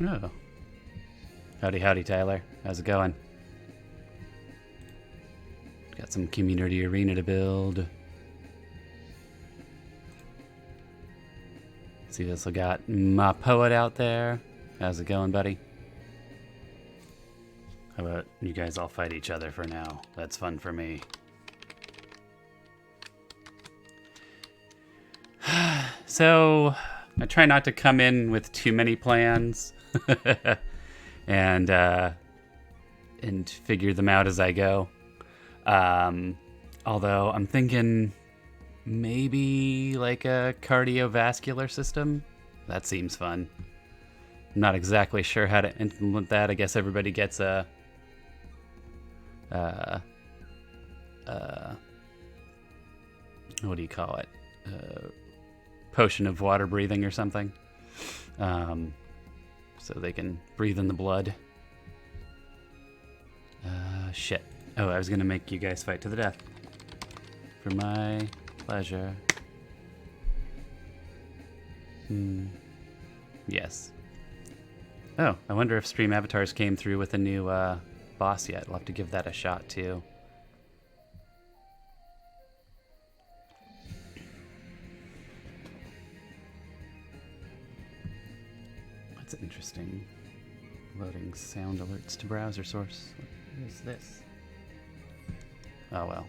Oh. Howdy, howdy, Tyler. How's it going? Got some community arena to build. See, this I got my poet out there. How's it going, buddy? How about you guys all fight each other for now? That's fun for me. So, I try not to come in with too many plans. and figure them out as I go. Although I'm thinking maybe like a cardiovascular system. That seems fun. I'm not exactly sure how to implement that. I guess everybody gets a what do you call it? Potion of water breathing or something. So they can breathe in the blood. Shit. Oh, I was gonna make you guys fight to the death. For my pleasure. Yes. Oh, I wonder if Stream Avatars came through with a new boss yet. I'll have to give that a shot too. That's interesting. Loading sound alerts to browser source. What is this? Oh well.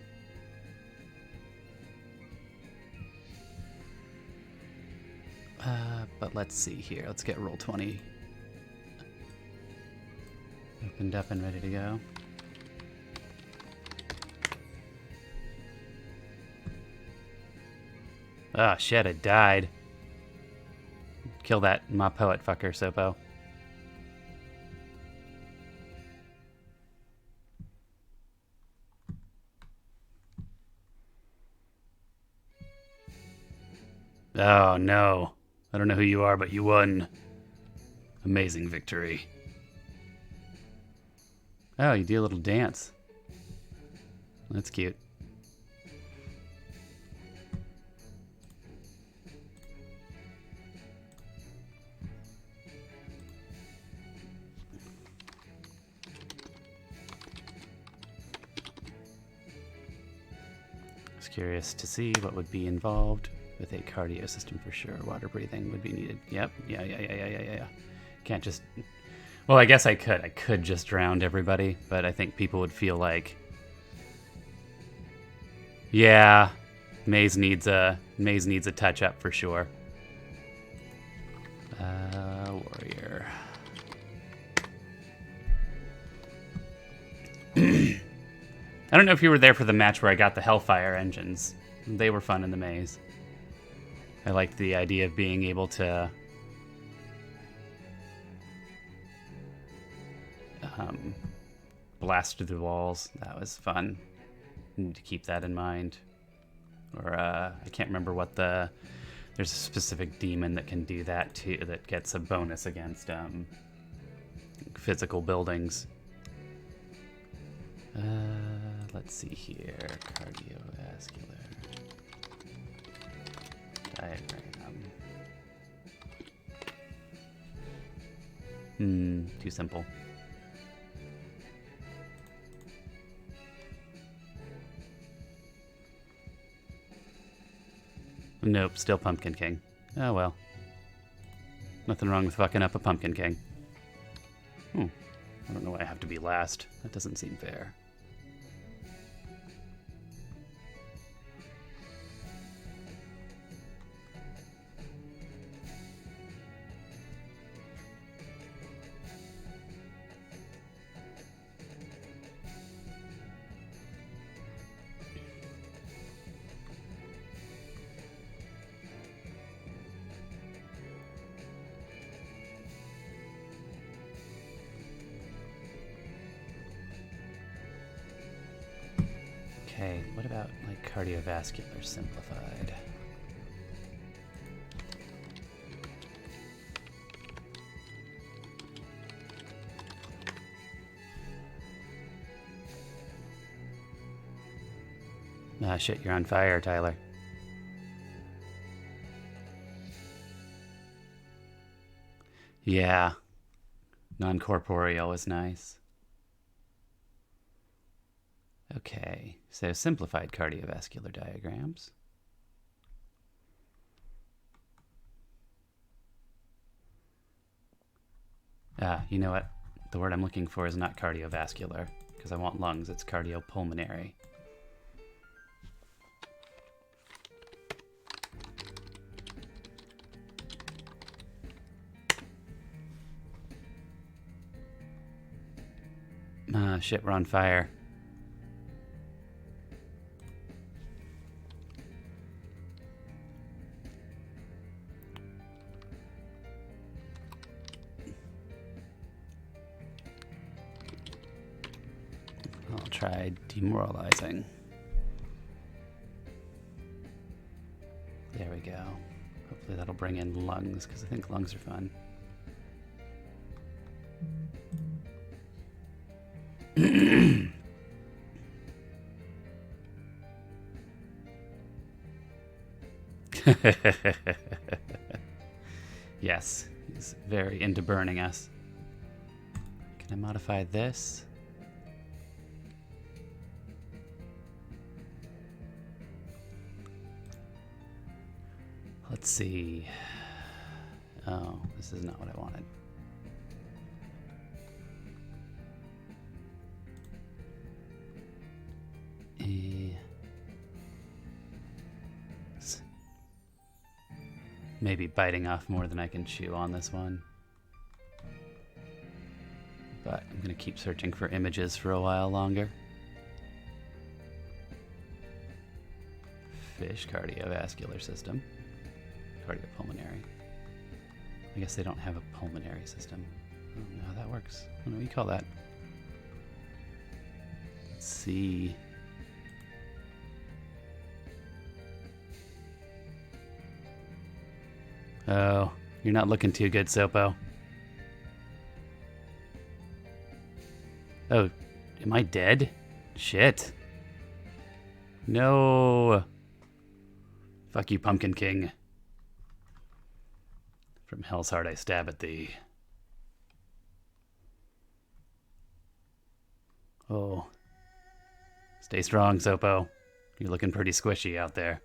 But let's see here. Let's get Roll20 opened up and ready to go. Ah, shit, it died. Kill that my poet fucker, Sopo. Oh no. I don't know who you are, but you won. Amazing victory. Oh, you do a little dance. That's cute. I was curious to see what would be involved with a cardio system for sure. Water breathing would be needed. Yep. Yeah. Can't just... Well, I guess I could. I could just drown everybody, but I think people would feel like... Yeah, Maze needs a touch-up for sure. Warrior. I don't know if you were there for the match where I got the Hellfire engines. They were fun in the maze. I liked the idea of being able to blast through the walls. That was fun. I need to keep that in mind. Or I can't remember what the... There's a specific demon that can do that too, that gets a bonus against physical buildings. Let's see here. Cardiovascular diagram. Too simple. Nope, still Pumpkin King. Oh well. Nothing wrong with fucking up a Pumpkin King. I don't know why I have to be last. That doesn't seem fair. Okay, what about like cardiovascular simplified? Ah, shit, you're on fire, Tyler. Yeah. Non-corporeal is nice. Okay, so simplified cardiovascular diagrams. You know what? The word I'm looking for is not cardiovascular, because I want lungs. It's cardiopulmonary. Ah, shit, we're on fire. I'll try demoralizing. There we go. Hopefully that'll bring in lungs, because I think lungs are fun. Yes, he's very into burning us. Can I modify this? Let's see. Oh, this is not what I wanted. Maybe biting off more than I can chew on this one. But I'm going to keep searching for images for a while longer. Fish cardiovascular system. Cardiopulmonary. I guess they don't have a pulmonary system. I don't know how that works. I don't know what you call that. Let's see. Oh, you're not looking too good, Sopo. Oh, am I dead? Shit. No. Fuck you, Pumpkin King. From hell's heart I stab at thee. Oh. Stay strong, Sopo. You're looking pretty squishy out there.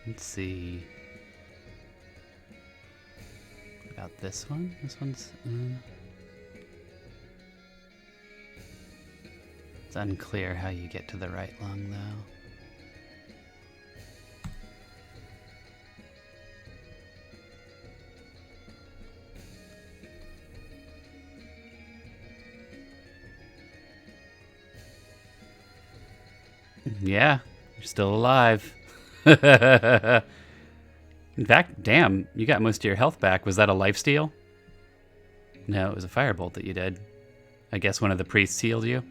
Let's see. About this one? This one's... It's unclear how you get to the right lung, though. Yeah, you're still alive. In fact, damn, you got most of your health back. Was that a lifesteal? No, it was a firebolt that you did. I guess one of the priests healed you.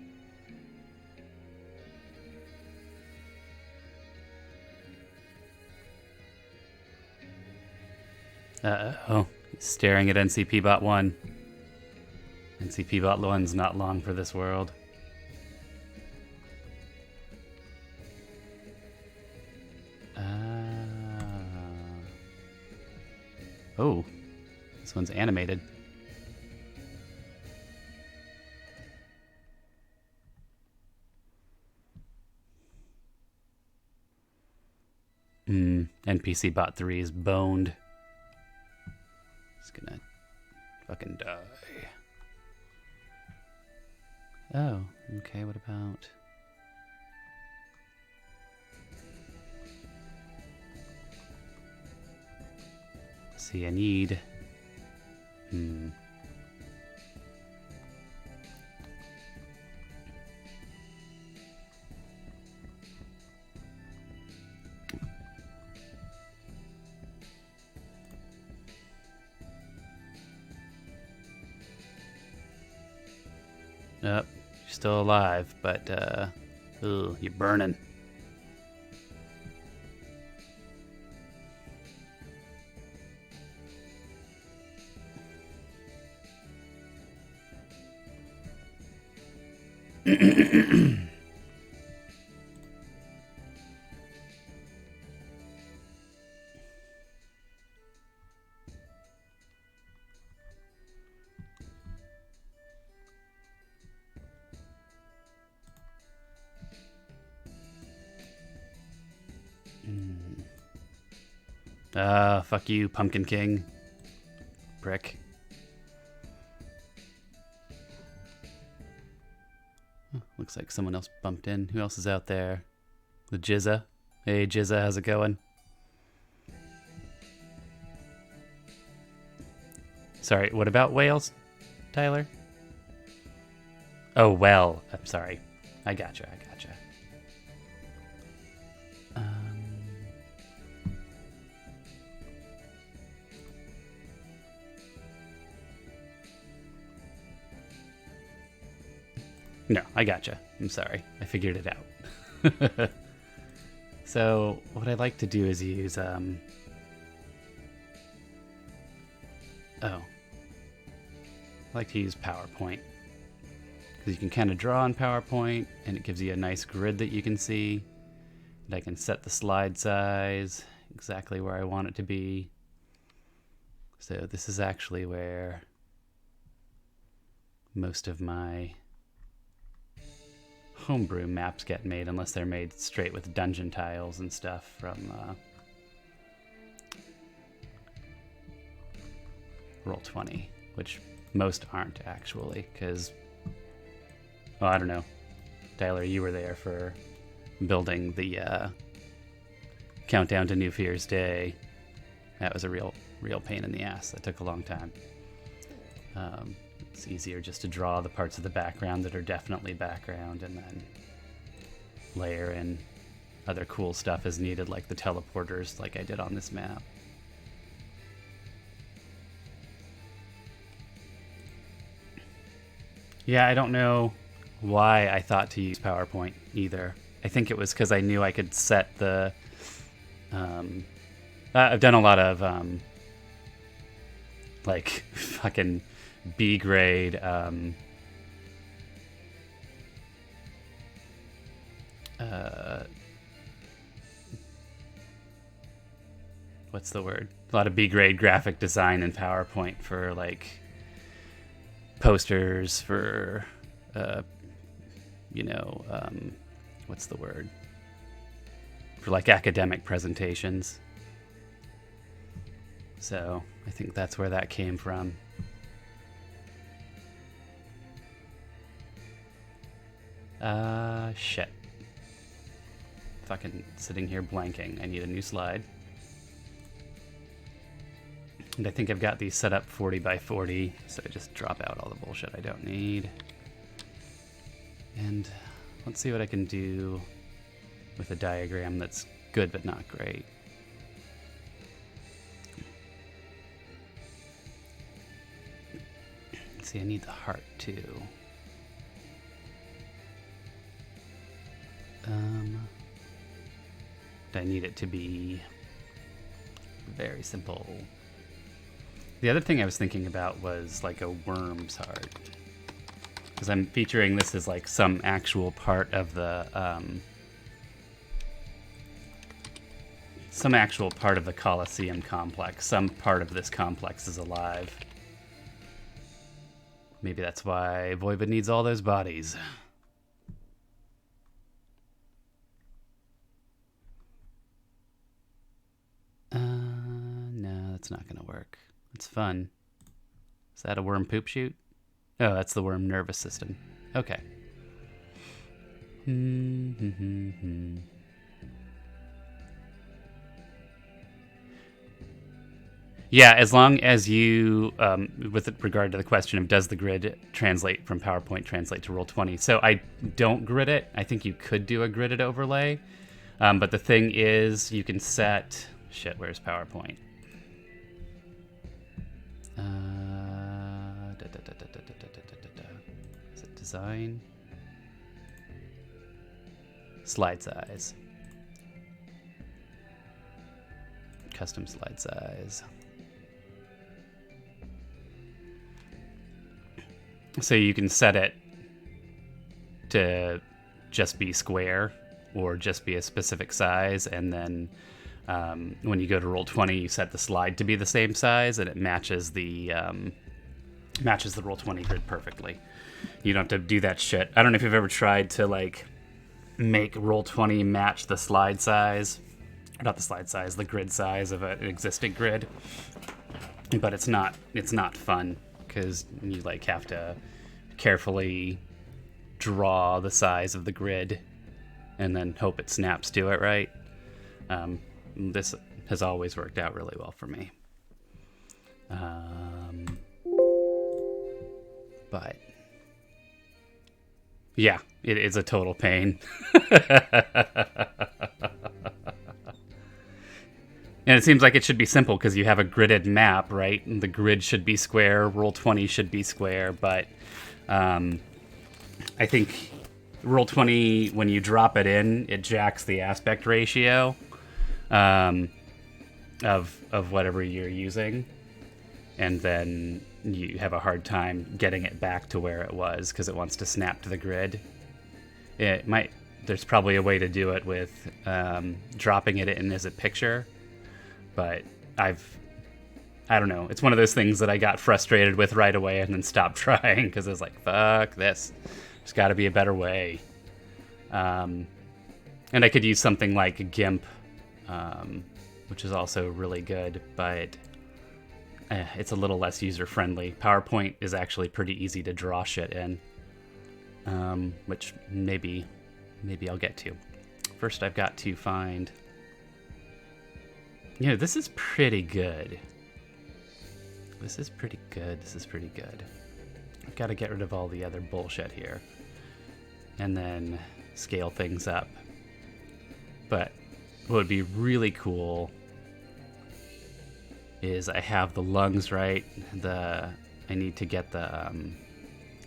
Uh-oh. He's staring at NCP Bot 1. NCP Bot 1's not long for this world. Oh, this one's animated. NPC Bot 3 is boned. He's gonna fucking die. Oh, okay, what about... See, I need... still alive, but ooh, you're burning. Fuck you, Pumpkin King. Prick. Looks like someone else bumped in. Who else is out there? The Jizza. Hey, Jizza, how's it going? Sorry, what about whales, Tyler? Oh, well, I'm sorry. I gotcha. No, I gotcha. I'm sorry. I figured it out. So, what I'd like to do is use, I like to use PowerPoint. Because you can kind of draw on PowerPoint, and it gives you a nice grid that you can see. And I can set the slide size exactly where I want it to be. So this is actually where most of my homebrew maps get made, unless they're made straight with dungeon tiles and stuff from Roll20, which most aren't actually, because, well, I don't know. Tyler, you were there for building the Countdown to New Fear's Day. That was a real pain in the ass. That took a long time. It's easier just to draw the parts of the background that are definitely background and then layer in other cool stuff as needed, like the teleporters like I did on this map. Yeah, I don't know why I thought to use PowerPoint either. I think it was because I knew I could set the... I've done a lot of like fucking B grade what's the word? A lot of B grade graphic design in PowerPoint for like posters, for what's the word? For like academic presentations. So I think that's where that came from. Shit. Fucking sitting here blanking. I need a new slide. And I think I've got these set up 40 by 40, so I just drop out all the bullshit I don't need. And let's see what I can do with a diagram that's good but not great. See, I need the heart too. I need it to be very simple. The other thing I was thinking about was like a worm's heart, because I'm featuring this as like some actual part of the Colosseum complex. Some part of this complex is alive. Maybe that's why Voivode needs all those bodies. No, that's not gonna work. It's fun. Is that a worm poop chute? Oh, that's the worm nervous system. Okay. Yeah, as long as you, with regard to the question of does the grid translate from PowerPoint translate to Roll20. So I don't grid it. I think you could do a gridded overlay. But the thing is, you can set... Shit, where's PowerPoint? Is it design? slide size. Custom slide size. So you can set it to just be square or just be a specific size, and then when you go to Roll20, you set the slide to be the same size, and it matches the Roll20 grid perfectly. You don't have to do that shit. I don't know if you've ever tried to like make Roll20 match the slide size, not the slide size, the grid size of an existing grid, but it's not fun because you like have to carefully draw the size of the grid and then hope it snaps to it right. This has always worked out really well for me. But yeah, it is a total pain. And it seems like it should be simple because you have a gridded map, right? And the grid should be square, Roll20 should be square, but I think Roll20, when you drop it in, it jacks the aspect ratio of whatever you're using, and then you have a hard time getting it back to where it was because it wants to snap to the grid. There's probably a way to do it with dropping it in as a picture, but I don't know. It's one of those things that I got frustrated with right away and then stopped trying because I was like, fuck this. There's got to be a better way. And I could use something like GIMP, which is also really good, but it's a little less user-friendly. PowerPoint is actually pretty easy to draw shit in, which maybe I'll get to. First, I've got to find... You know, this is pretty good. This is pretty good. I've got to get rid of all the other bullshit here. And then scale things up. But what would be really cool is I have the lungs right. I need to get the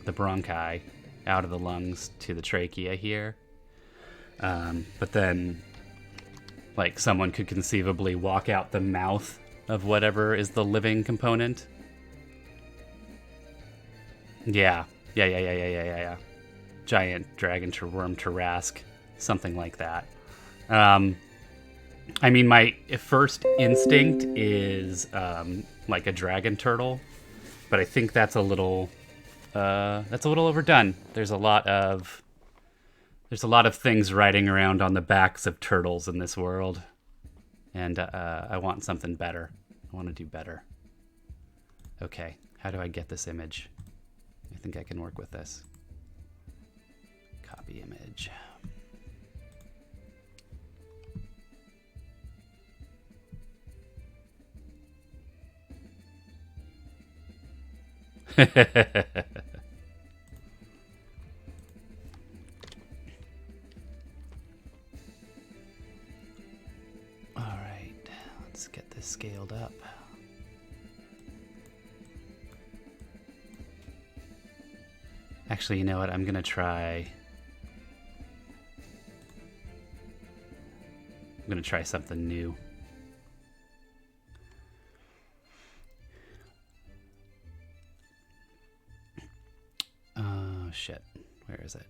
bronchi out of the lungs to the trachea here. But then, like, someone could conceivably walk out the mouth of whatever is the living component. Yeah. Giant dragon to worm Tarrasque, something like that. I mean, my first instinct is like a dragon turtle, but I think that's a little overdone. There's a lot of things riding around on the backs of turtles in this world, and I want something better. I want to do better. Okay, how do I get this image? I think I can work with this. Copy image. All right, let's get this scaled up. Actually, you know what? I'm gonna try something new. Oh shit, where is it?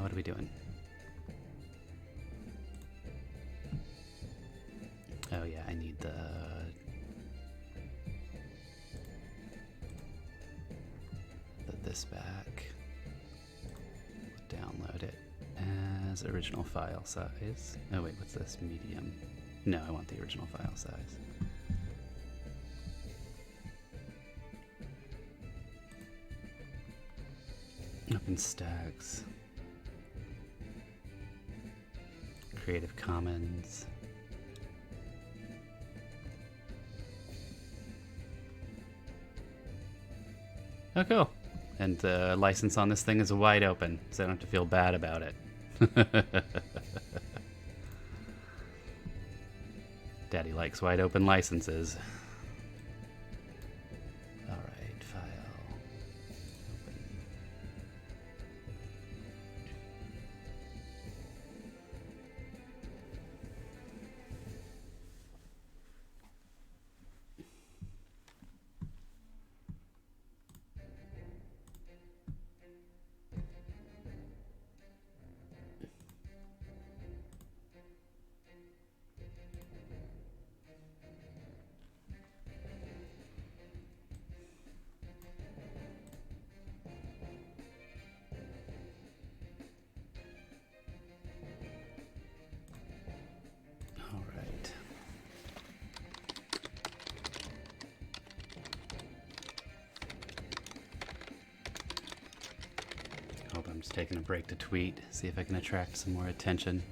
What are we doing? Oh yeah, I need this back. Download it as original file size. Oh wait, what's this? Medium. No, I want the original file size. OpenStax. Creative Commons. Oh, cool. and the license on this thing is wide open, so I don't have to feel bad about it. Daddy likes wide open licenses. Alright, file. Open. I'm just taking a break to tweet, see if I can attract some more attention.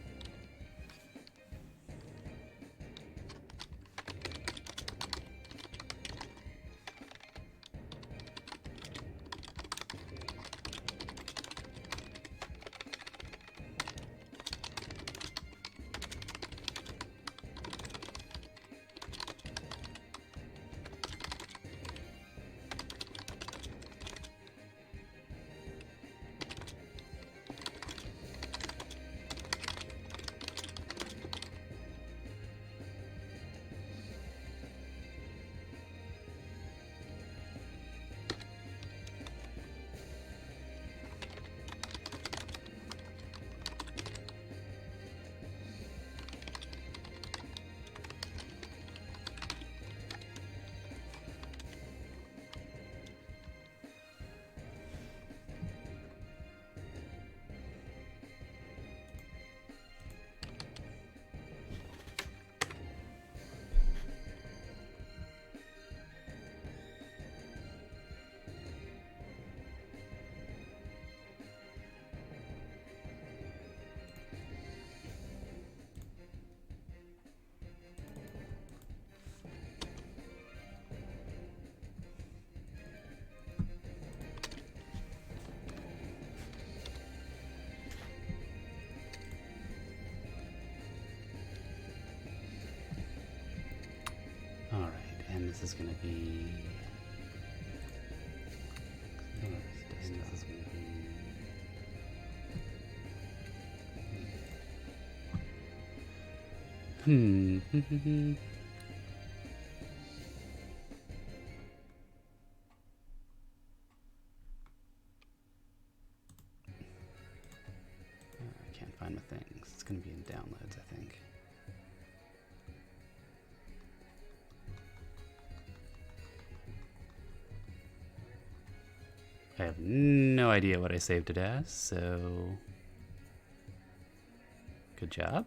And this is going to be... This is going to be... I can't find my things. It's going to be in downloads, I think. I have no idea what I saved it as, so good job.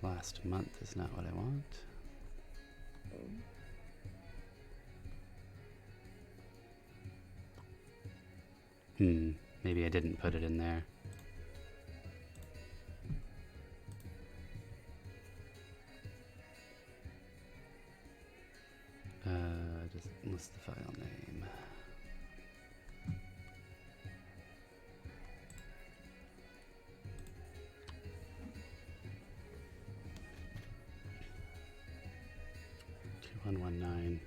Last month is not what I want. Maybe I didn't put it in there. Just list the file name.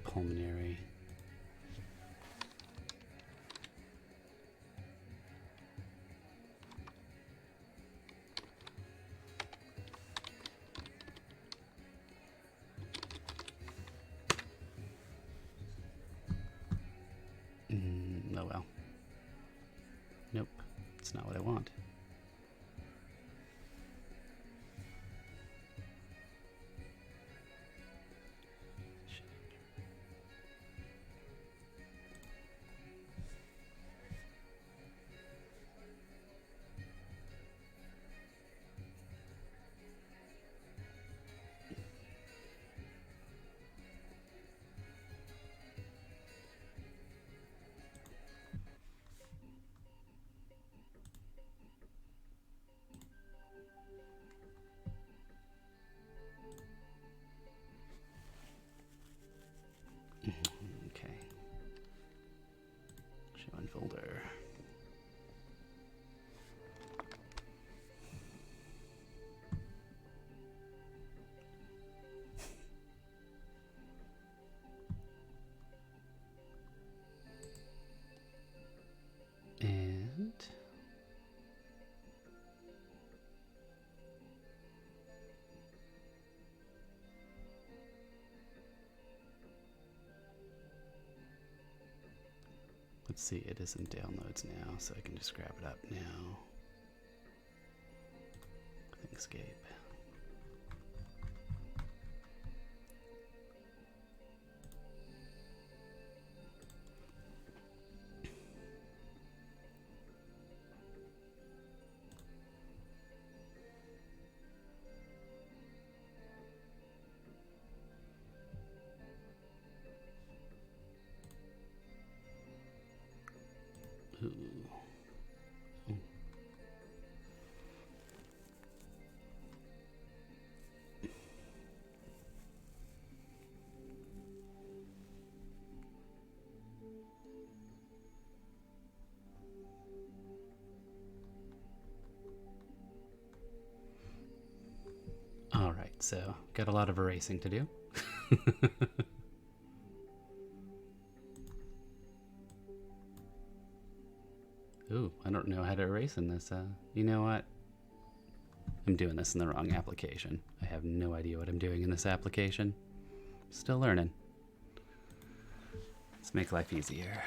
Pulmonary. Oh well. Nope, it's not what I want. Let's see, it is in downloads now, so I can just grab it up now. Escape. Ooh. All right, so got a lot of erasing to do. Ooh, I don't know how to erase in this. You know what? I'm doing this in the wrong application. I have no idea what I'm doing in this application. Still learning. Let's make life easier.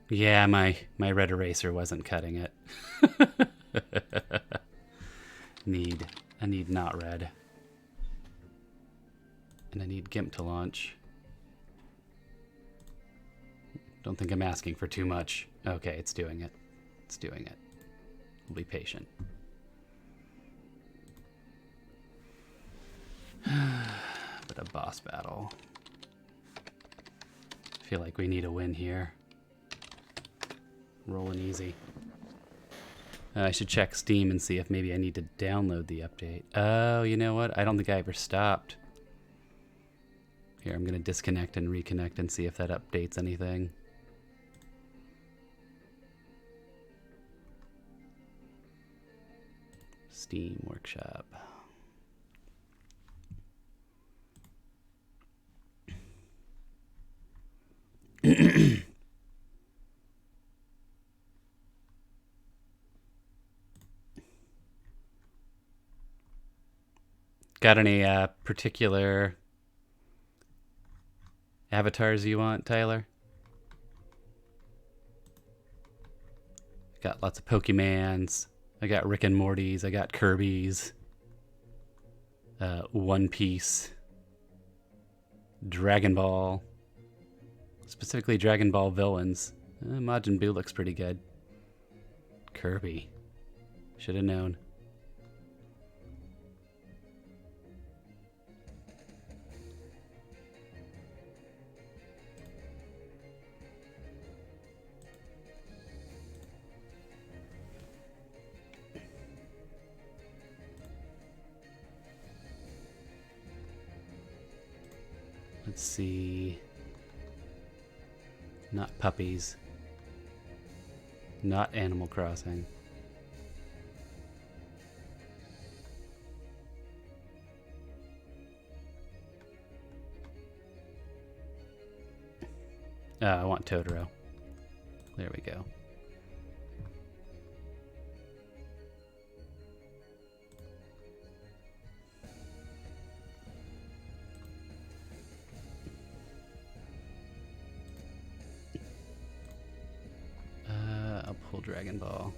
Yeah, my red eraser wasn't cutting it. I need not red. And I need GIMP to launch. Don't think I'm asking for too much. Okay, it's doing it. It's doing it. We'll be patient. But a boss battle. I feel like we need a win here. Rolling easy. I should check Steam and see if maybe I need to download the update. Oh, you know what? I don't think I ever stopped. Here, I'm going to disconnect and reconnect and see if that updates anything. Steam Workshop. Got any particular avatars you want, Tyler? Got lots of Pokemans. I got Rick and Morty's. I got Kirby's. One Piece. Dragon Ball. Specifically Dragon Ball villains. Majin Buu looks pretty good. Kirby. Should have known. Let's see. Not puppies. Not Animal Crossing. I want Totoro. There we go. I'll pull Dragon Ball.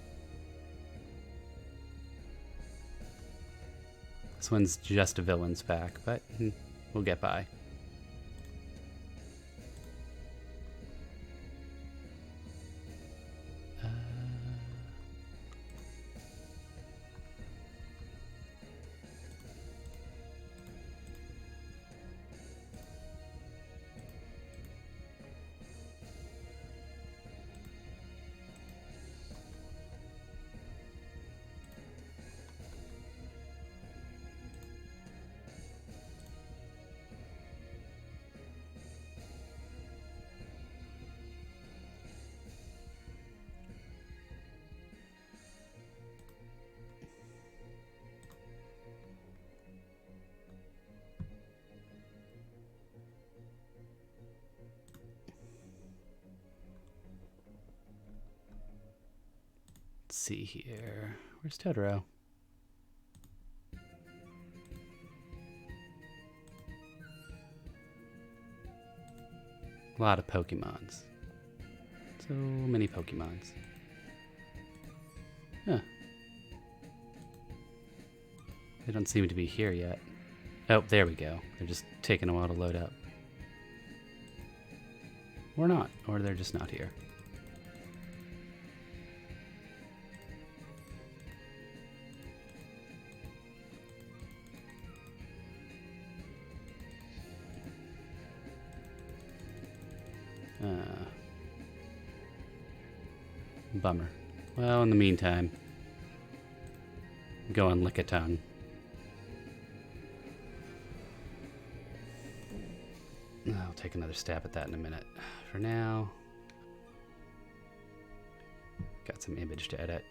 This one's just a villains pack, but we'll get by. see here. Where's Totoro? A lot of Pokemons. So many Pokemons. Huh. They don't seem to be here yet. Oh, there we go. They're just taking a while to load up. Or not. Or they're just not here. Bummer. Well, in the meantime, go and lick a tongue. I'll take another stab at that in a minute. For now, got some image to edit.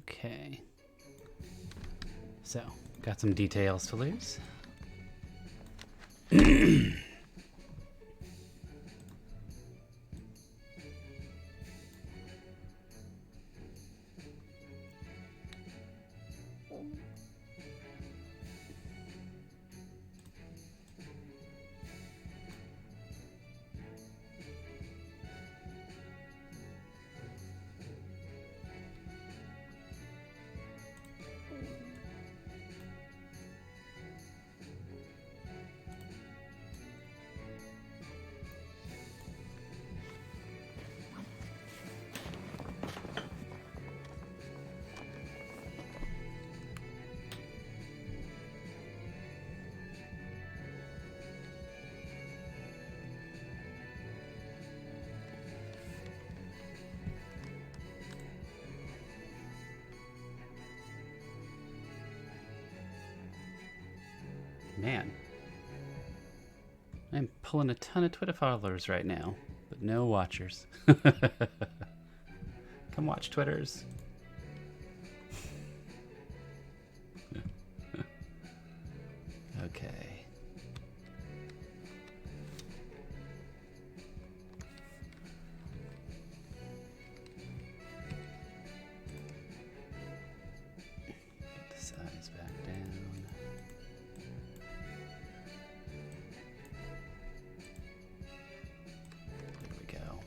Okay. So, got some details to lose. Man, I'm pulling a ton of Twitter followers right now, but no watchers. Come watch Twitters. Okay. Get the size back down. There we go.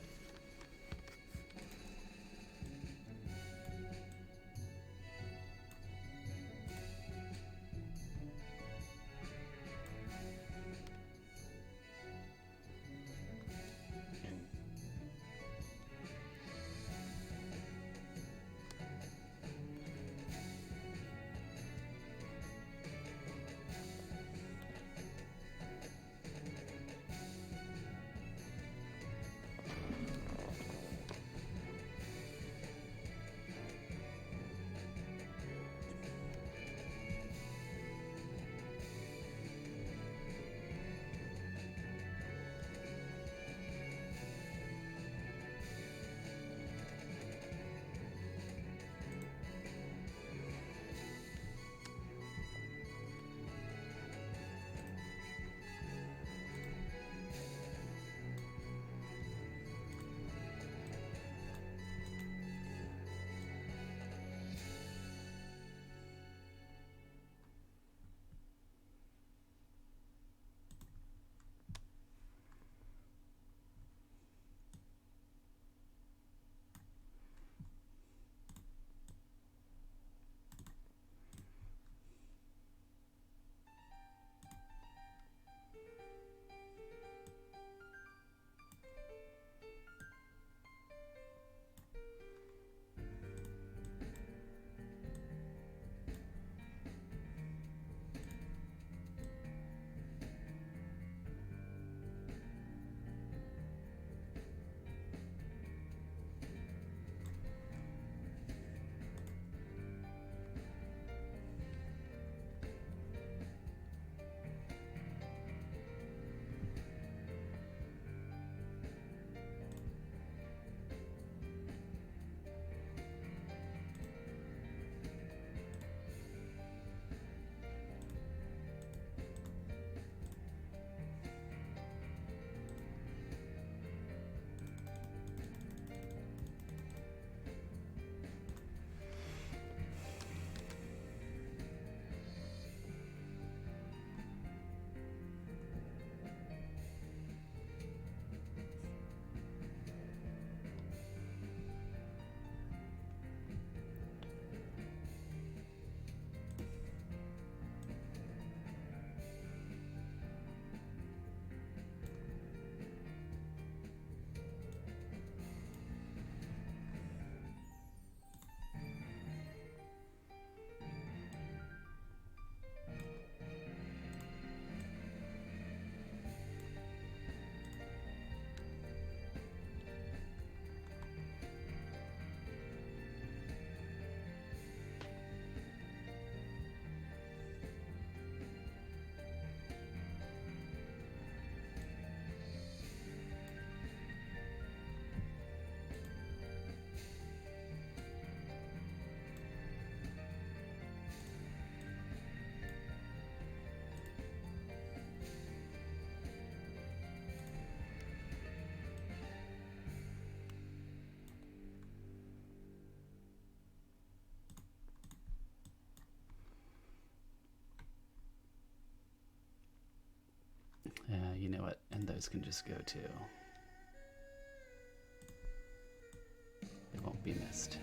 know what? And those can just go too. They won't be missed.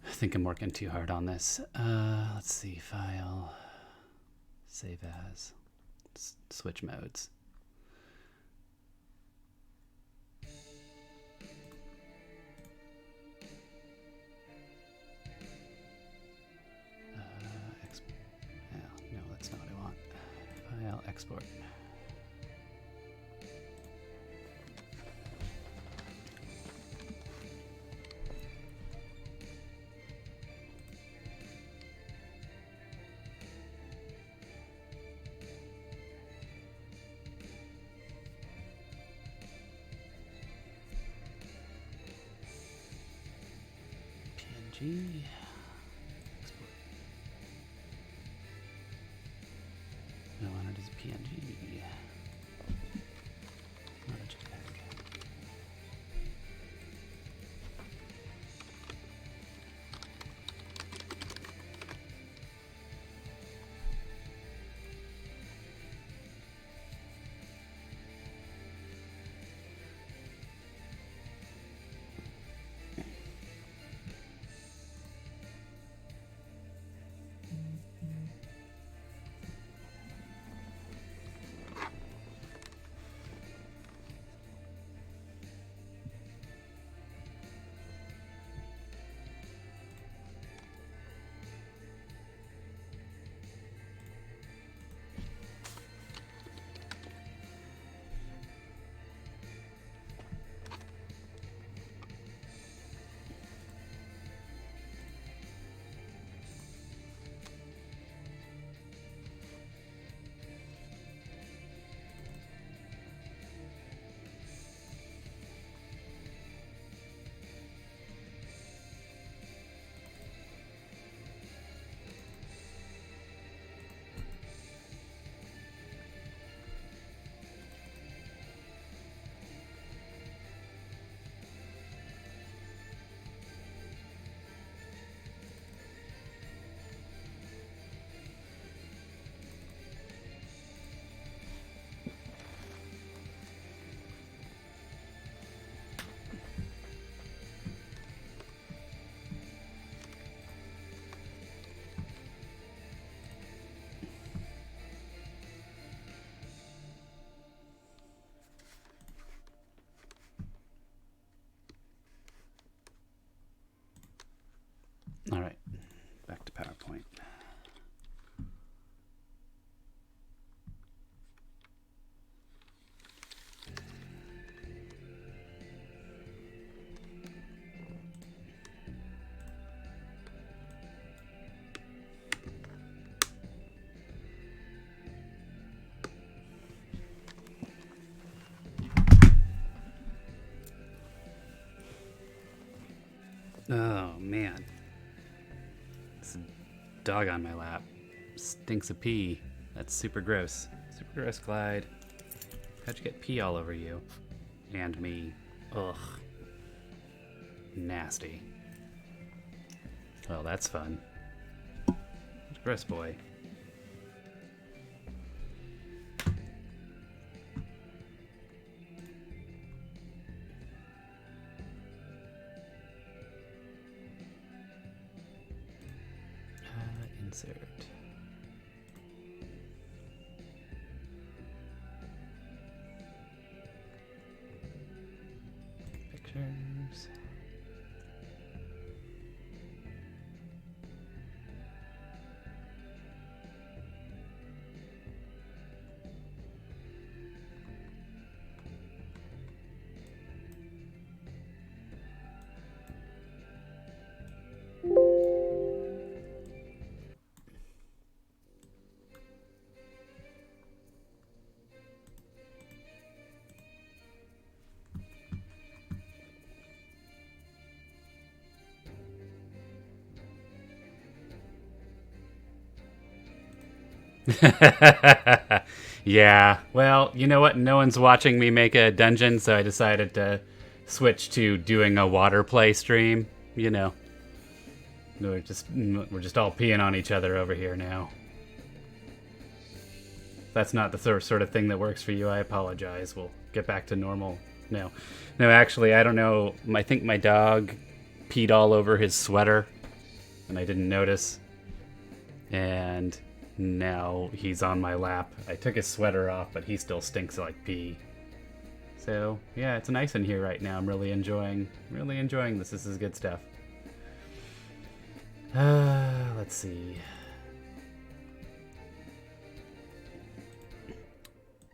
I think I'm working too hard on this. Let's see, file, save as, switch modes. No, that's not what I want. File, export. Export. No, I want it as Oh, man. It's a dog on my lap. Stinks of pee. That's super gross. Super gross, Clyde. How'd you get pee all over you? And me. Ugh. Nasty. Well, that's fun. Gross boy. Insert. Pictures. Yeah, well, you know what? No one's watching me make a dungeon, so I decided to switch to doing a water play stream. You know, we're just all peeing on each other over here now. If that's not the sort of thing that works for you, I apologize. We'll get back to normal. No, actually, I don't know. I think my dog peed all over his sweater, and I didn't notice. And now he's on my lap. I took his sweater off, but he still stinks like pee. So yeah, it's nice in here right now. I'm really enjoying this. This is good stuff. Let's see.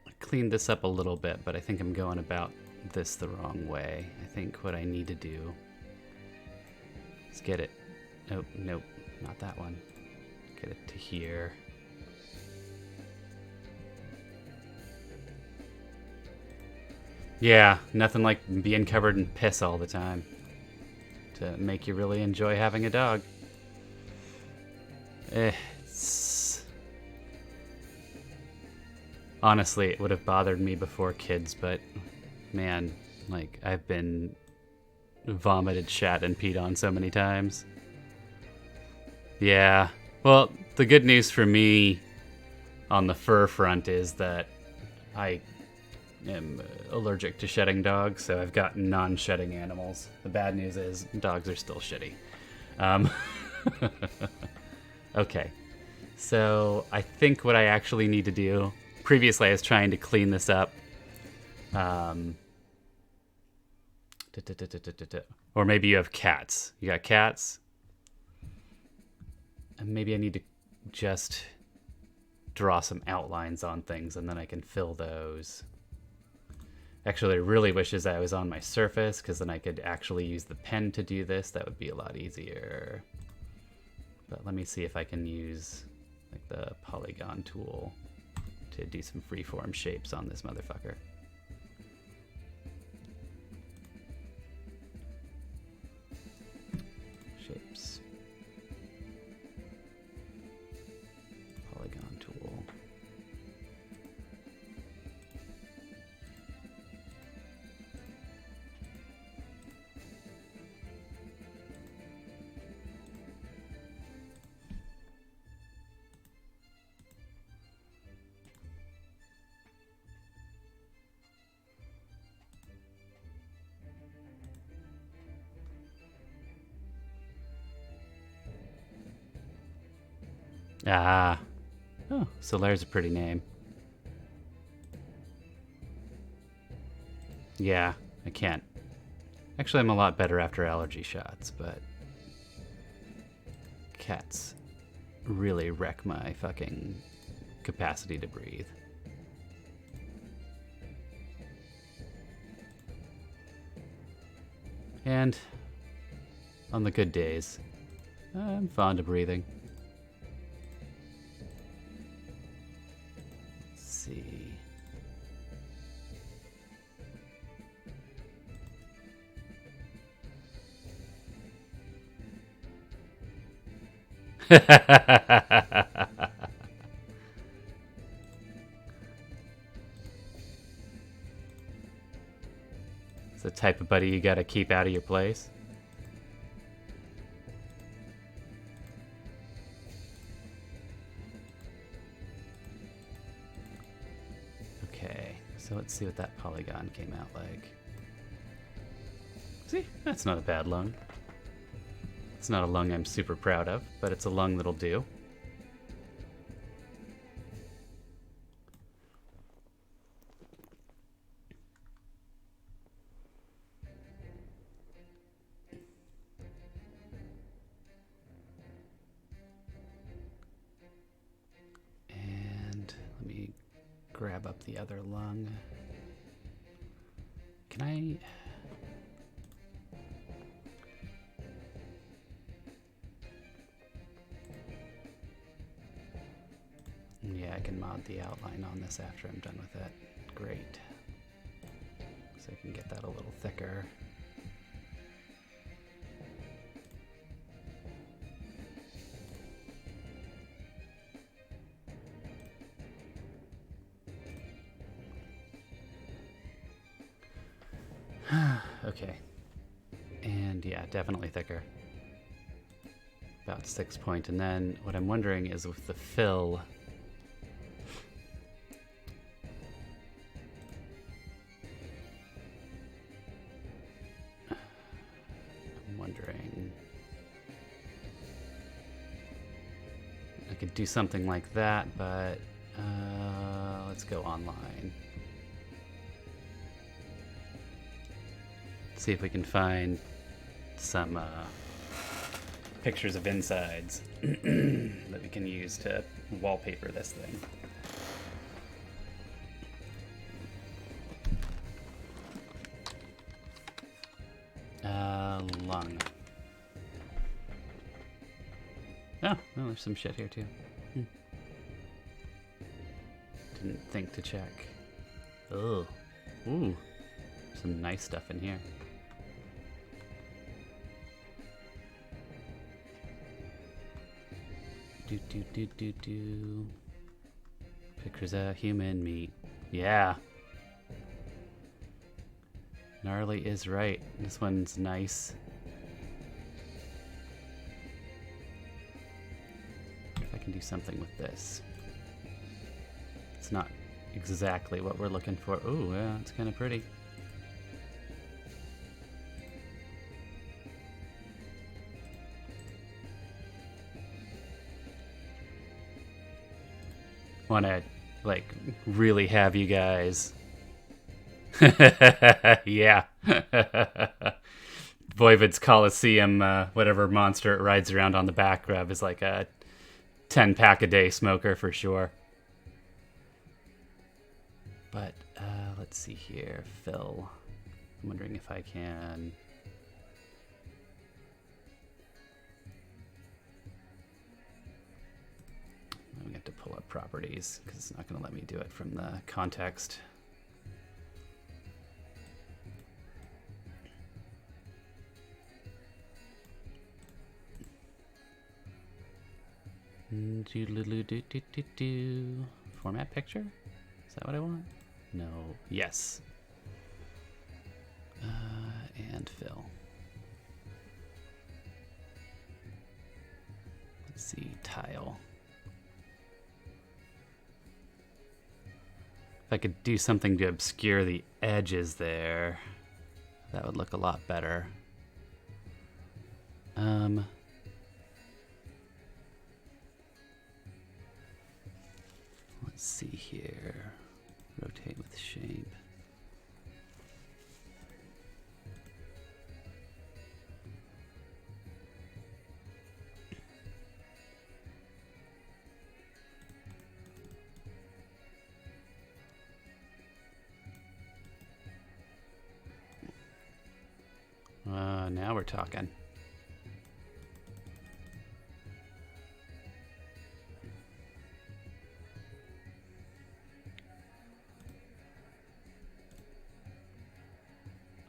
I cleaned this up a little bit, but I think I'm going about this the wrong way. I think what I need to do is get it. Oh, nope, not that one. Get it to here. Yeah, nothing like being covered in piss all the time to make you really enjoy having a dog. Honestly, it would have bothered me before kids, but man, like, I've been vomited, shat, and peed on so many times. Yeah. Well, the good news for me on the fur front is that I am allergic to shedding dogs, so I've got non-shedding animals. The bad news is dogs are still shitty. Okay. So I think what I actually need to do... Previously, I was trying to clean this up. Or maybe you have cats. You got cats? And maybe I need to just draw some outlines on things, and then I can fill those. Actually, I really wishes I was on my Surface, because then I could actually use the pen to do this. That would be a lot easier. But let me see if I can use like the polygon tool to do some freeform shapes on this motherfucker. Shapes. Polygon tool. Ah. Oh, Solare's a pretty name. Yeah, I can't. Actually, I'm a lot better after allergy shots, but cats really wreck my fucking capacity to breathe. And on the good days, I'm fond of breathing. See. It's the type of buddy you gotta keep out of your place. Okay, so let's see what that polygon came out like. See, that's not a bad lung. It's not a lung I'm super proud of, but it's a lung that'll do. And let me grab up the other lung. Can I... Yeah, I can mod the outline on this after I'm done with it. Great. So I can get that a little thicker. Okay. And yeah, definitely thicker. About 6 point. And then what I'm wondering is with the fill... I could do something like that, but let's go online. See if we can find some pictures of insides that we can use to wallpaper this thing. Lung. Oh, well, there's some shit here too. Didn't think to check. Oh, ooh, some nice stuff in here. Do. Pictures of human meat. Yeah. Gnarly is right. This one's nice. If I can do something with this. It's not exactly what we're looking for. Oh, yeah, it's kind of pretty. Want to, like, really have you guys... Yeah. Voivode's Coliseum, whatever monster it rides around on the back of is like a 10-pack-a-day smoker for sure. But let's see here, Phil. I'm wondering if I can... I'm gonna have to pull up properties because it's not going to let me do it from the context. Format picture? Is that what I want? No. Yes. And fill. Let's see. Tile. If I could do something to obscure the edges there, that would look a lot better. Let's see here. Rotate with shape. Now we're talking.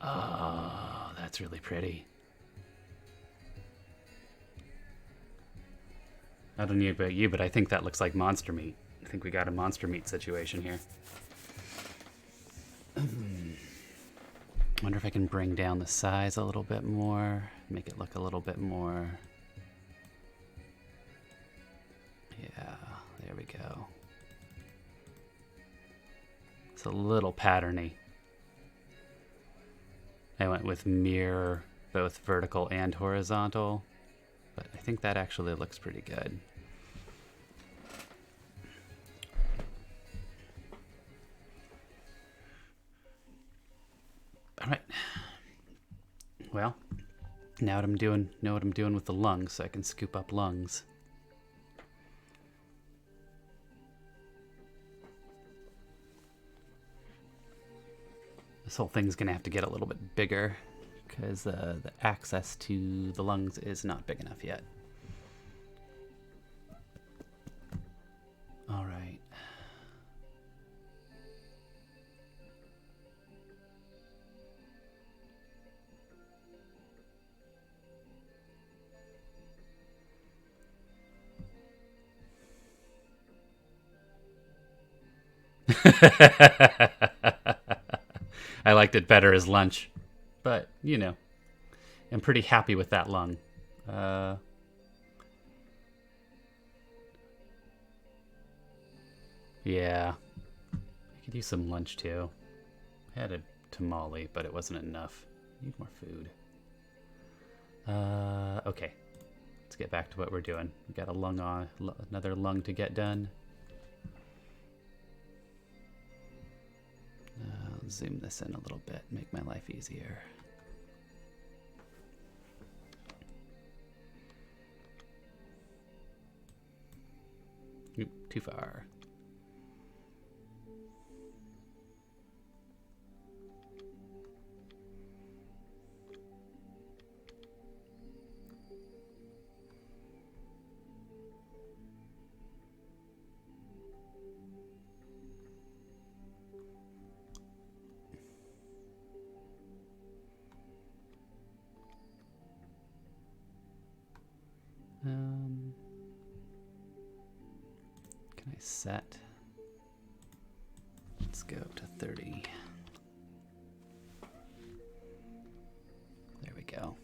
Oh, that's really pretty. I don't know about you, but I think that looks like monster meat. I think we got a monster meat situation here. Wonder if I can bring down the size a little bit more, make it look a little bit more. Yeah, there we go. It's a little patterny. I went with mirror, both vertical and horizontal, but I think that actually looks pretty good. All right. Well, now what I'm doing, know what I'm doing with the lungs, so I can scoop up lungs. This whole thing's gonna have to get a little bit bigger because the access to the lungs is not big enough yet. All right. I liked it better as lunch, but you know, I'm pretty happy with that lung. Yeah, I could use some lunch too. I had a tamale, but it wasn't enough. I need more food. Okay, let's get back to what we're doing. We got a lung on, another lung to get done. I'll zoom this in a little bit, make my life easier. Oop, too far. Can I set? Let's go to 30. There we go.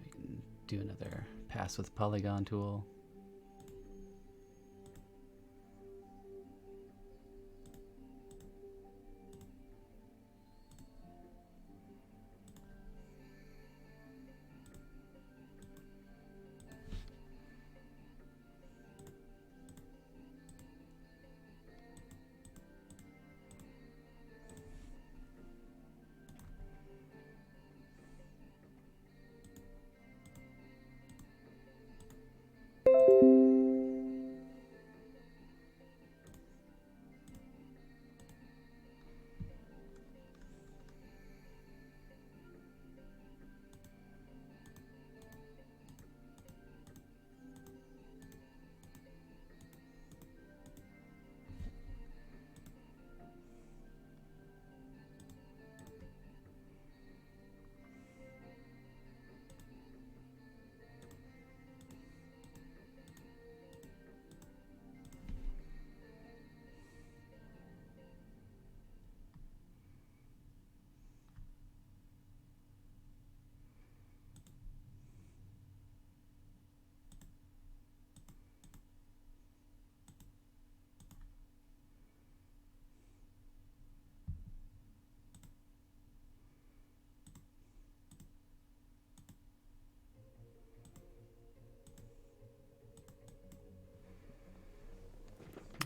We can do another pass with polygon tool.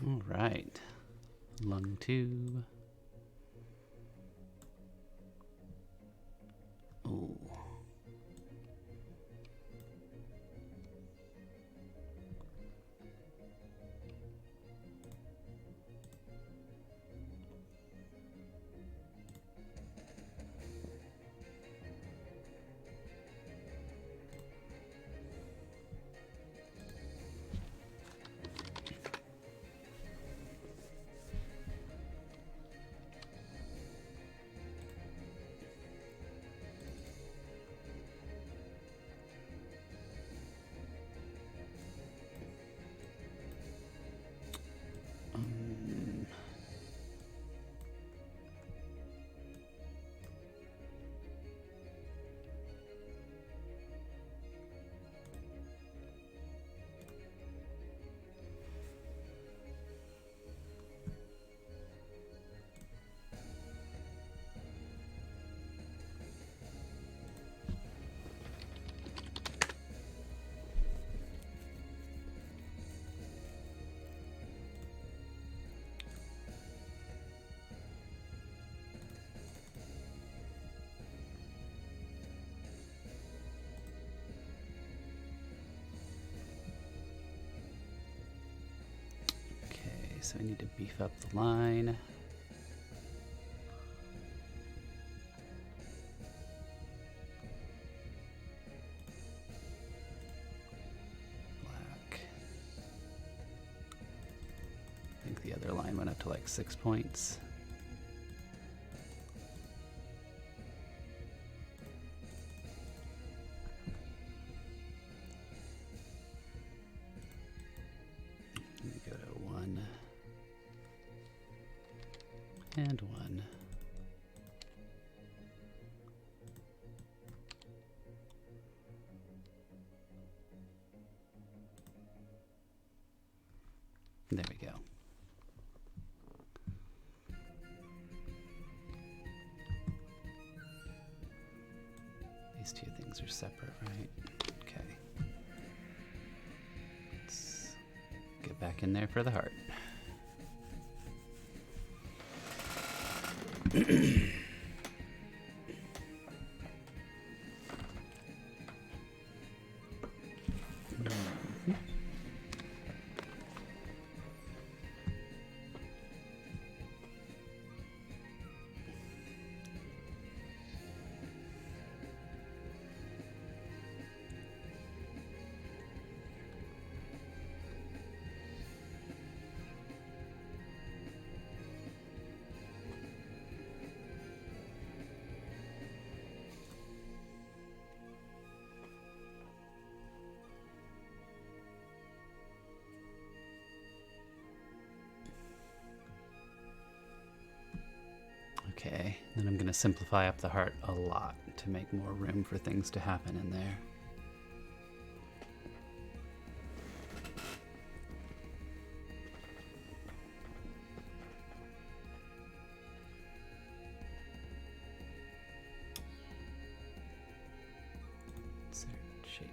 All right, lung 2. Ooh. so I need to beef up the line. Black. I think the other line went up to like 6 points. And 1. There we go. These two things are separate, right? Okay. Let's get back in there for the heart. Okay, then I'm going to simplify up the heart a lot to make more room for things to happen in there. Insert shape.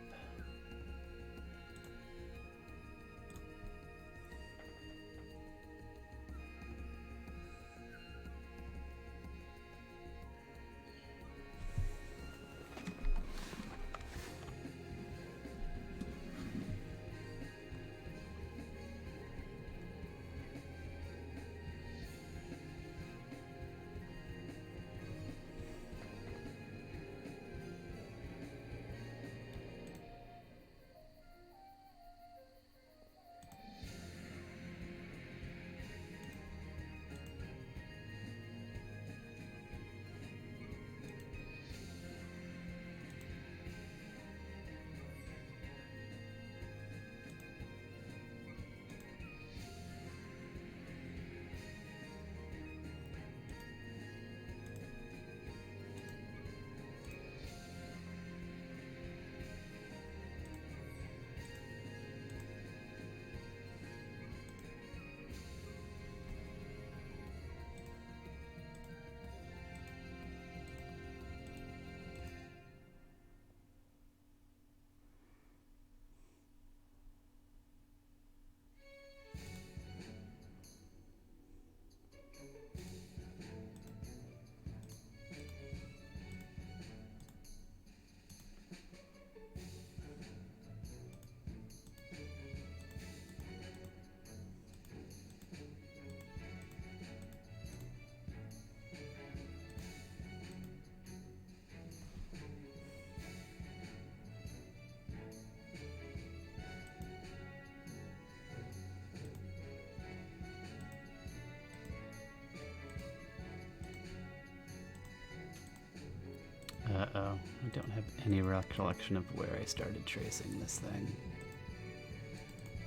Uh-oh, I don't have any recollection of where I started tracing this thing.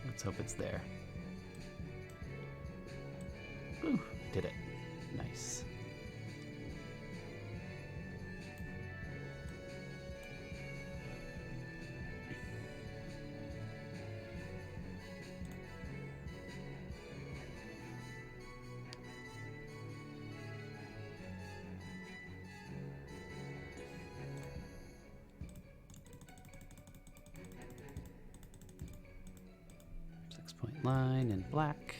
Let's hope it's there. Ooh, did it. Nice. Point line in black,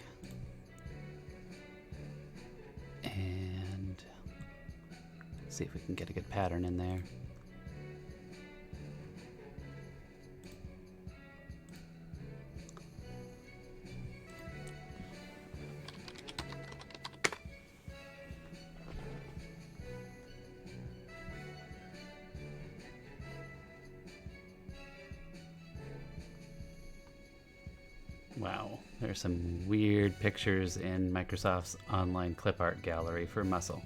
and see if we can get a good pattern in there. Wow, there's some weird pictures in Microsoft's online clip art gallery for Muscle.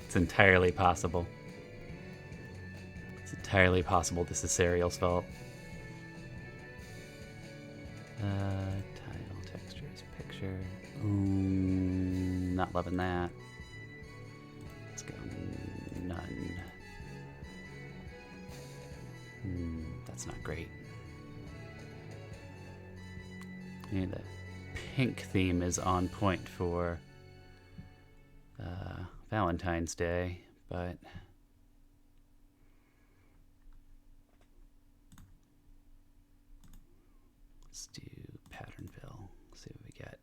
It's entirely possible. It's entirely possible this is Serial's fault. Title, textures, picture. Not loving that. Let's go none. That's not great. Yeah, the pink theme is on point for Valentine's Day, but let's do pattern fill, see what we get.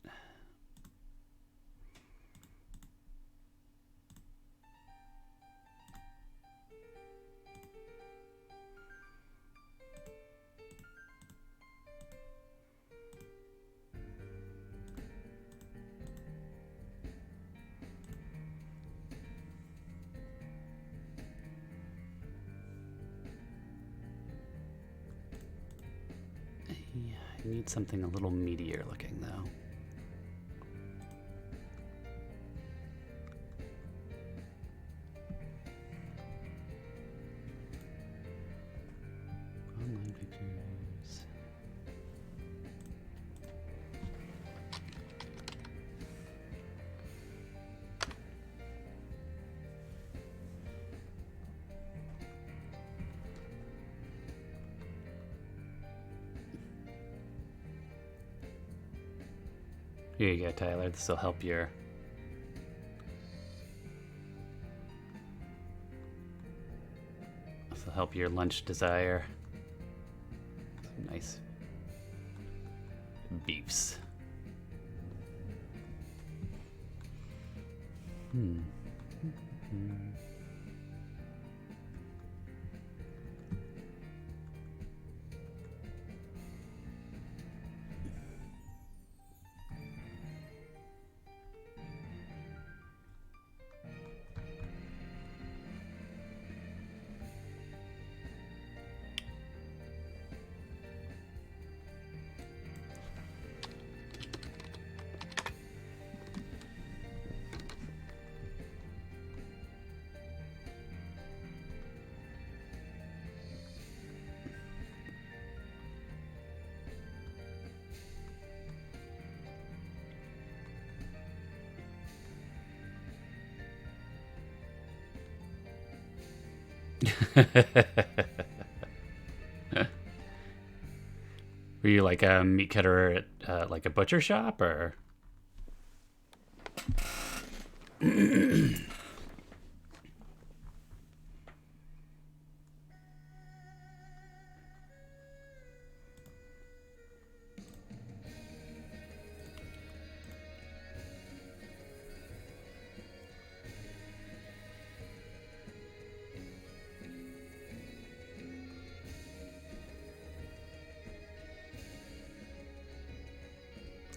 Yeah, I need something a little meatier looking though. Online pictures. Here you go, Tyler. This will help your lunch desire. Some nice beefs. Were you like a meat cutter at like a butcher shop, or?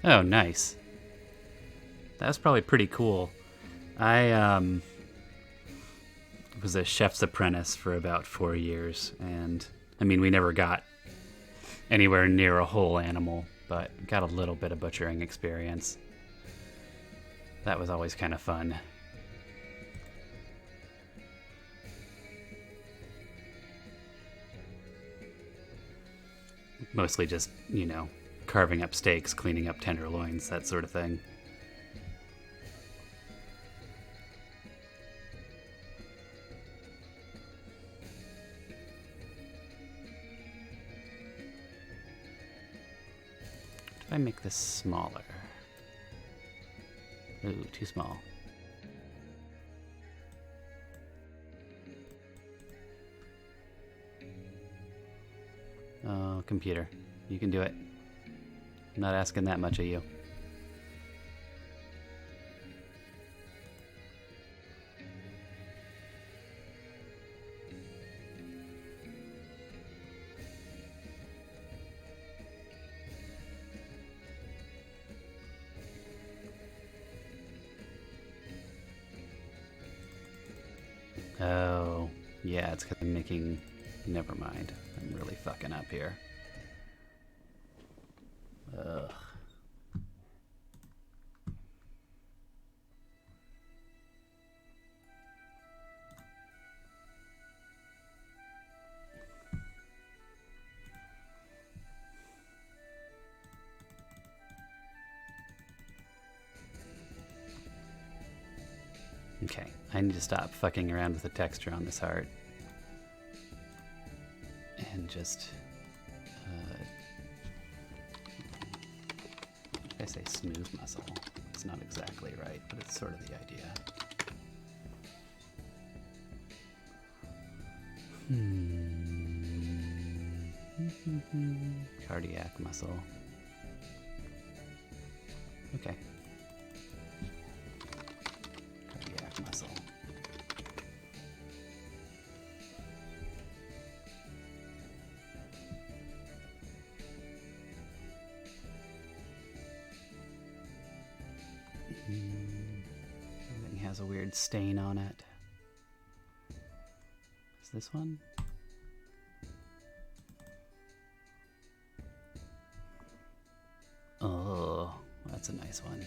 Oh, nice. That's probably pretty cool. I was a chef's apprentice for about 4 years, and I mean, we never got anywhere near a whole animal, but got a little bit of butchering experience. That was always kind of fun. Mostly just, you know, carving up steaks, cleaning up tenderloins, that sort of thing. If I make this smaller. Ooh, too small. Oh, computer, you can do it. I'm not asking that much of you. Oh, yeah, it's 'cause I'm making... Never mind. I'm really fucking up here. Ugh. Okay, I need to stop fucking around with the texture on this heart. And just... I say smooth muscle. It's not exactly right, but it's sort of the idea. Cardiac muscle. Okay. Cardiac muscle. Everything has a weird stain on it. Is this one? Oh, that's a nice one.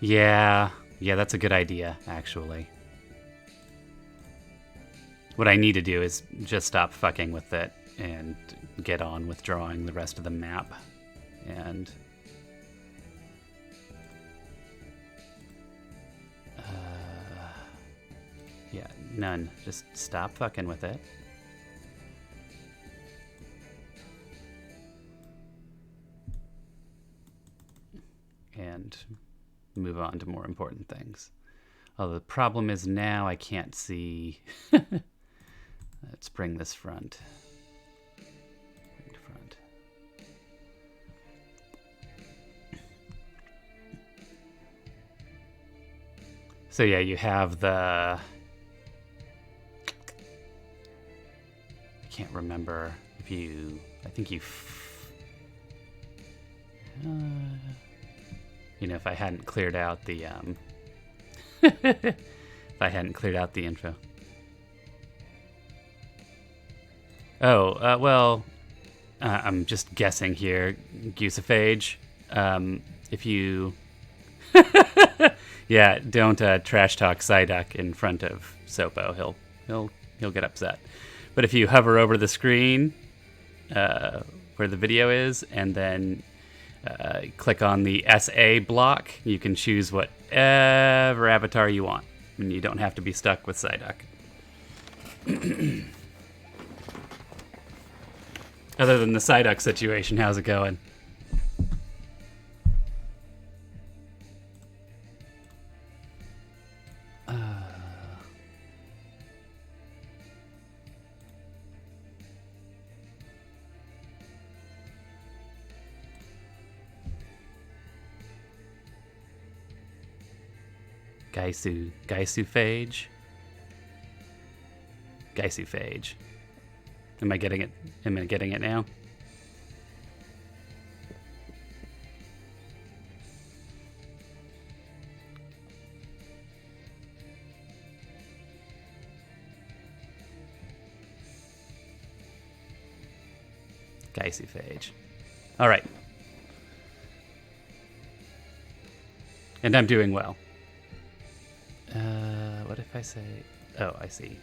Yeah, that's a good idea, actually. What I need to do is just stop fucking with it and get on with drawing the rest of the map. And... yeah, none. Just stop fucking with it. And move on to more important things. Although the problem is now I can't see... Let's bring this front. Bring front. So yeah, you have the... I can't remember if you... I think you... you know, if I hadn't cleared out the... if I hadn't cleared out the info. Oh, well, I'm just guessing here, Goosephage. If you... yeah, don't trash talk Psyduck in front of Sopo. He'll get upset. But if you hover over the screen where the video is, and then click on the SA block, you can choose whatever avatar you want, and you don't have to be stuck with Psyduck. Other than the Psyduck situation, how's it going? Goosephage. Am I getting it? Am I getting it now? Goosephage. All right. And I'm doing well. What if I say... Oh, I see.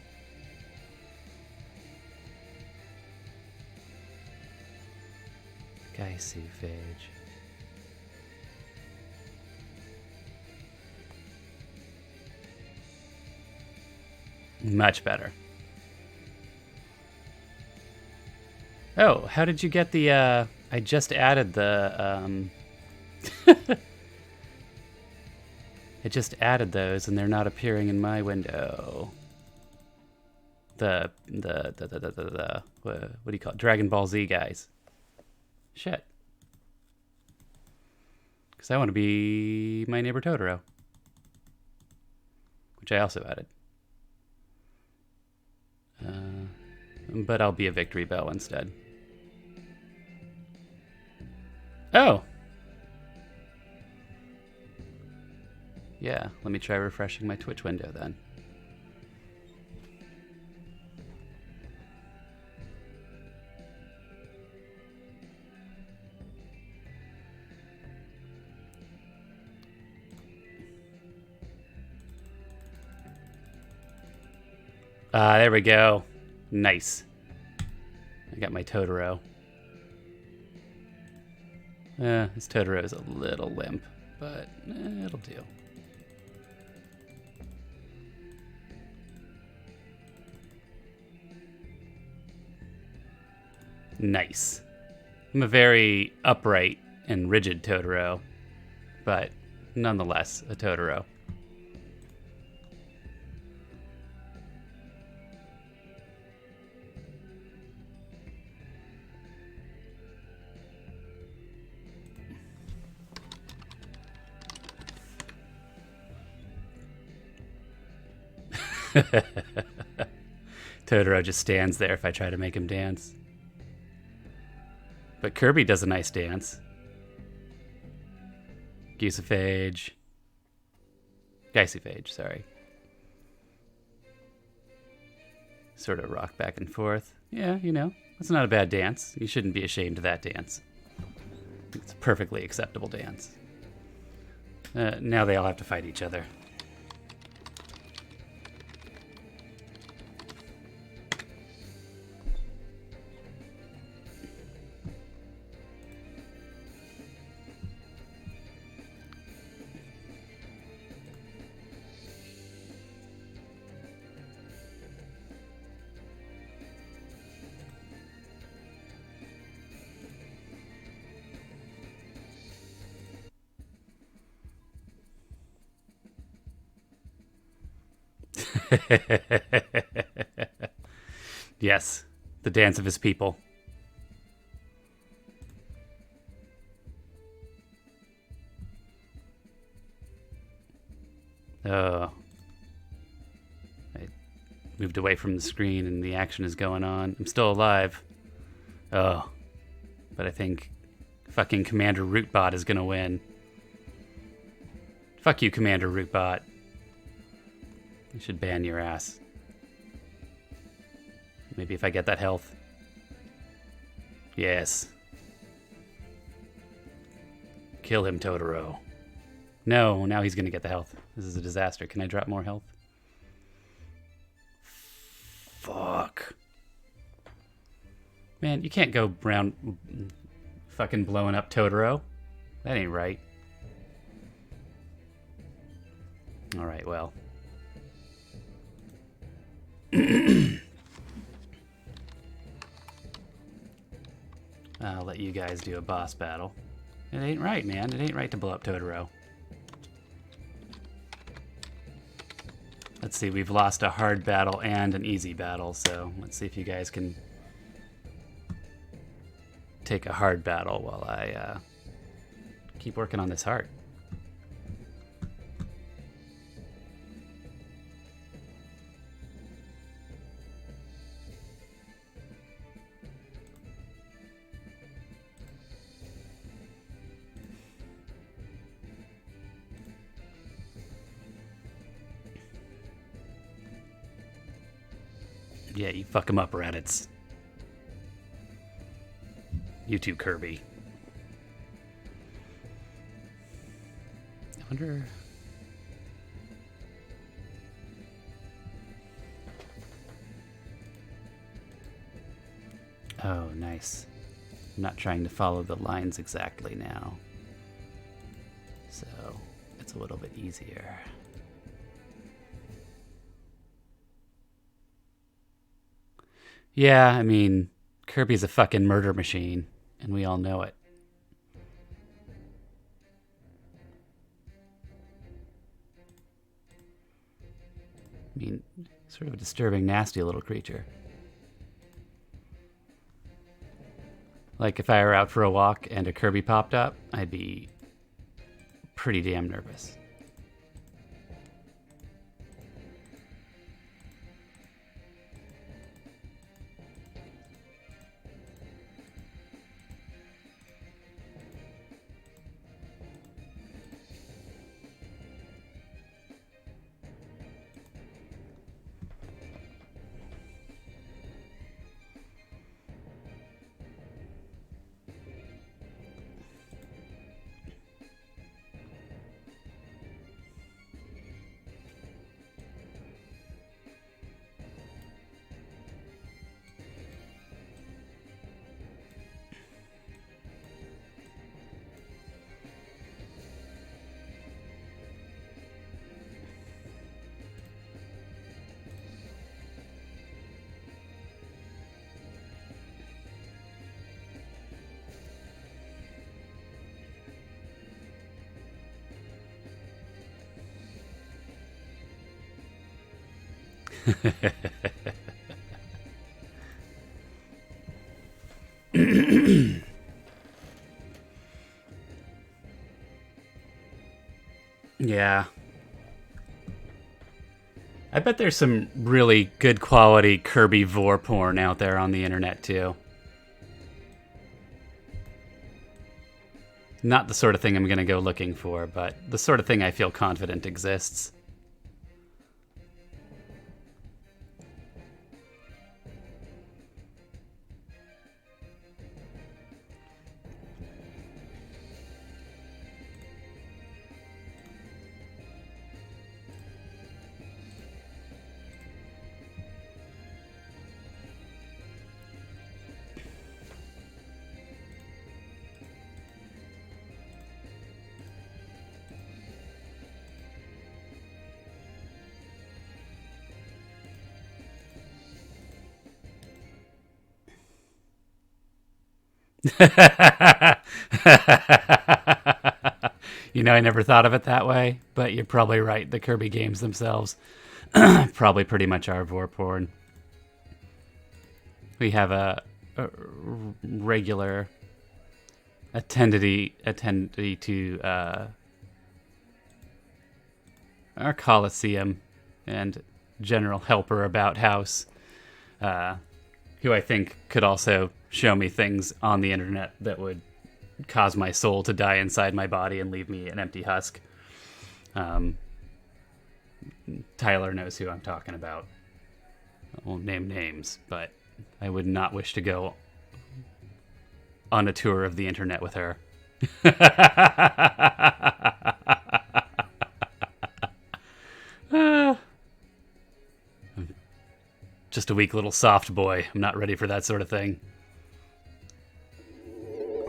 Gaisu phage. Much better. Oh, how did you get the, I just added the, I just added those and they're not appearing in my window. The what do you call it? Dragon Ball Z guys. Shit. Because I want to be my neighbor Totoro. Which I also added. But I'll be a Victory Bell instead. Oh! Yeah, let me try refreshing my Twitch window then. There we go. Nice. I got my Totoro. This Totoro is a little limp, but it'll do. Nice. I'm a very upright and rigid Totoro, but nonetheless a Totoro. Totoro just stands there if I try to make him dance. But Kirby does a nice dance. Gaisu phage, sorry. Sort of rock back and forth. Yeah, you know, that's not a bad dance. You shouldn't be ashamed of that dance. It's a perfectly acceptable dance. Now they all have to fight each other. Yes, the dance of his people. Oh. I moved away from the screen and the action is going on. I'm still alive. Oh. But I think fucking Commander Rootbot is gonna win. Fuck you, Commander Rootbot. I should ban your ass. Maybe if I get that health. Yes. Kill him, Totoro. No, now he's gonna get the health. This is a disaster. Can I drop more health? Fuck. Man, you can't go around fucking blowing up Totoro. That ain't right. Alright, well. I'll let you guys do a boss battle. It ain't right, man. It ain't right to blow up Totoro. Let's see, we've lost a hard battle and an easy battle, so let's see if you guys can take a hard battle while I keep working on this heart. Yeah, you fuck him up, Raditz. You too, Kirby. I wonder... Oh, nice. I'm not trying to follow the lines exactly now. So it's a little bit easier. Yeah, I mean, Kirby's a fucking murder machine, and we all know it. I mean, sort of a disturbing, nasty little creature. Like, if I were out for a walk and a Kirby popped up, I'd be pretty damn nervous. Yeah. I bet there's some really good quality Kirby vor porn out there on the internet too. Not the sort of thing I'm going to go looking for, but the sort of thing I feel confident exists. You know, I never thought of it that way, but you're probably right. The Kirby games themselves probably pretty much are vor porn. We have a regular attendee to our Coliseum and general helper about house, who I think could also show me things on the internet that would cause my soul to die inside my body and leave me an empty husk. Tyler knows who I'm talking about. I won't name names, but I would not wish to go on a tour of the internet with her. Just a weak little soft boy. I'm not ready for that sort of thing.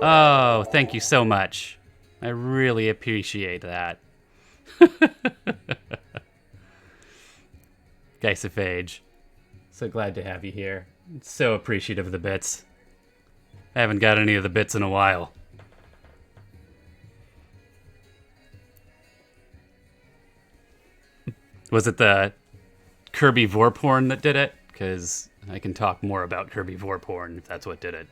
Oh, thank you so much. I really appreciate that. Geisophage. So glad to have you here. So appreciative of the bits. I haven't got any of the bits in a while. Was it the Kirby vor porn that did it? Because I can talk more about Kirby vor porn if that's what did it.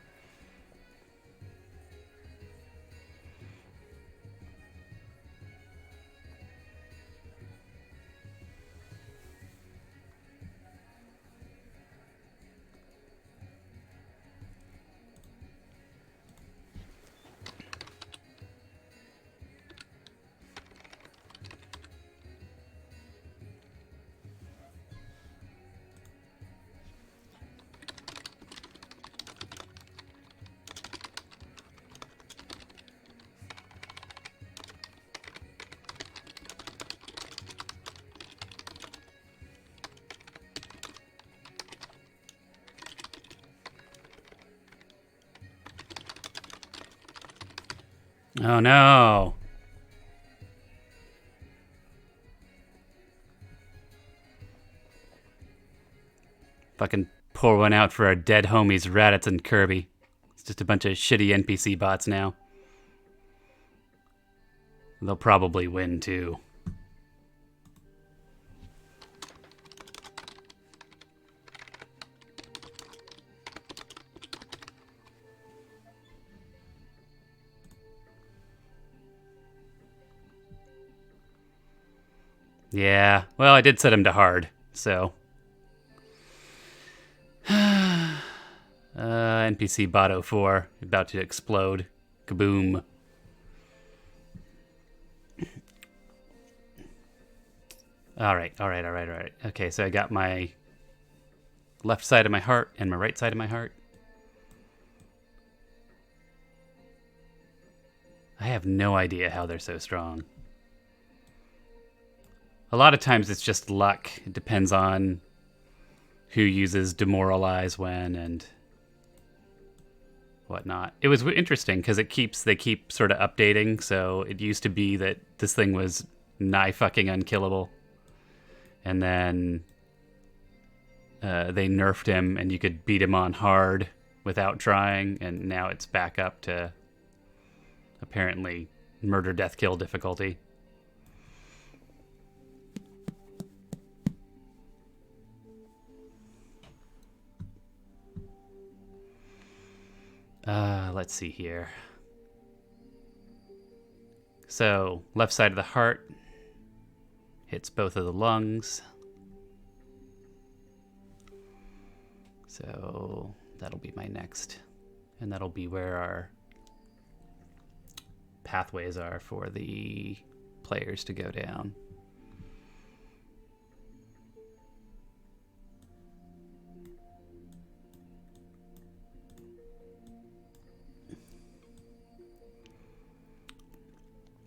Oh no. Fucking pour one out for our dead homies Raditz and Kirby. It's just a bunch of shitty NPC bots now. They'll probably win too. Yeah, well, I did set him to hard, so. NPC bot 04, about to explode. Kaboom. All right. Okay, so I got my left side of my heart and my right side of my heart. I have no idea how they're so strong. A lot of times it's just luck. It depends on who uses demoralize when and whatnot. It was interesting because they keep sort of updating. So it used to be that this thing was nigh fucking unkillable, and then they nerfed him, and you could beat him on hard without trying, and now it's back up to apparently murder, death, kill difficulty. Let's see here. So, left side of the heart hits both of the lungs. So, that'll be my next. And that'll be where our pathways are for the players to go down.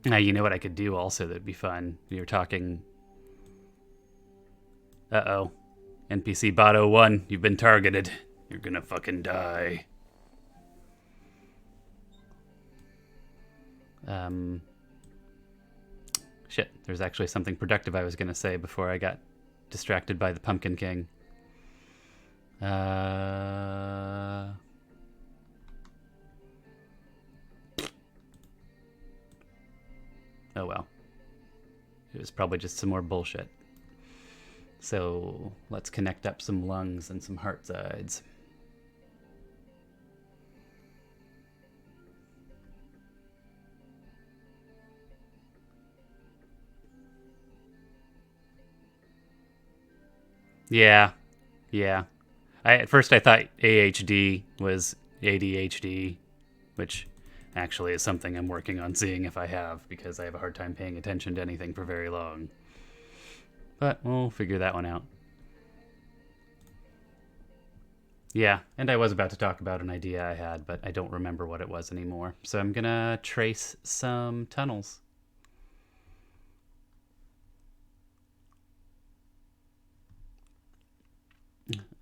Now, you know what I could do also that'd be fun? We were talking... Uh-oh. NPC bot 01, you've been targeted. You're gonna fucking die. Shit, there's actually something productive I was gonna say before I got distracted by the Pumpkin King. Oh well. It was probably just some more bullshit. So let's connect up some lungs and some heart sides. Yeah. At first I thought AHD was ADHD, which actually is something I'm working on seeing if I have, because I have a hard time paying attention to anything for very long. But we'll figure that one out. Yeah, and I was about to talk about an idea I had, but I don't remember what it was anymore. So I'm gonna trace some tunnels.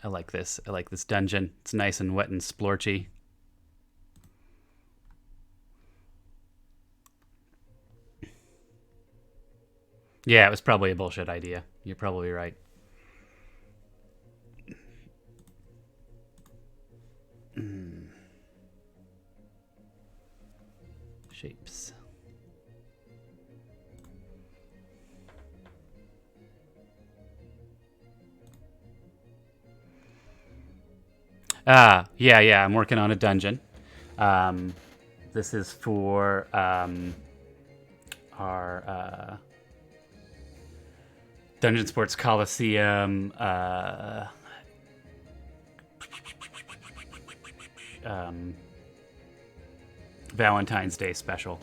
I like this. I like this dungeon. It's nice and wet and splorchy. Yeah, it was probably a bullshit idea. You're probably right. Shapes. Yeah, I'm working on a dungeon. This is for our Dungeon Sports Coliseum Valentine's Day special.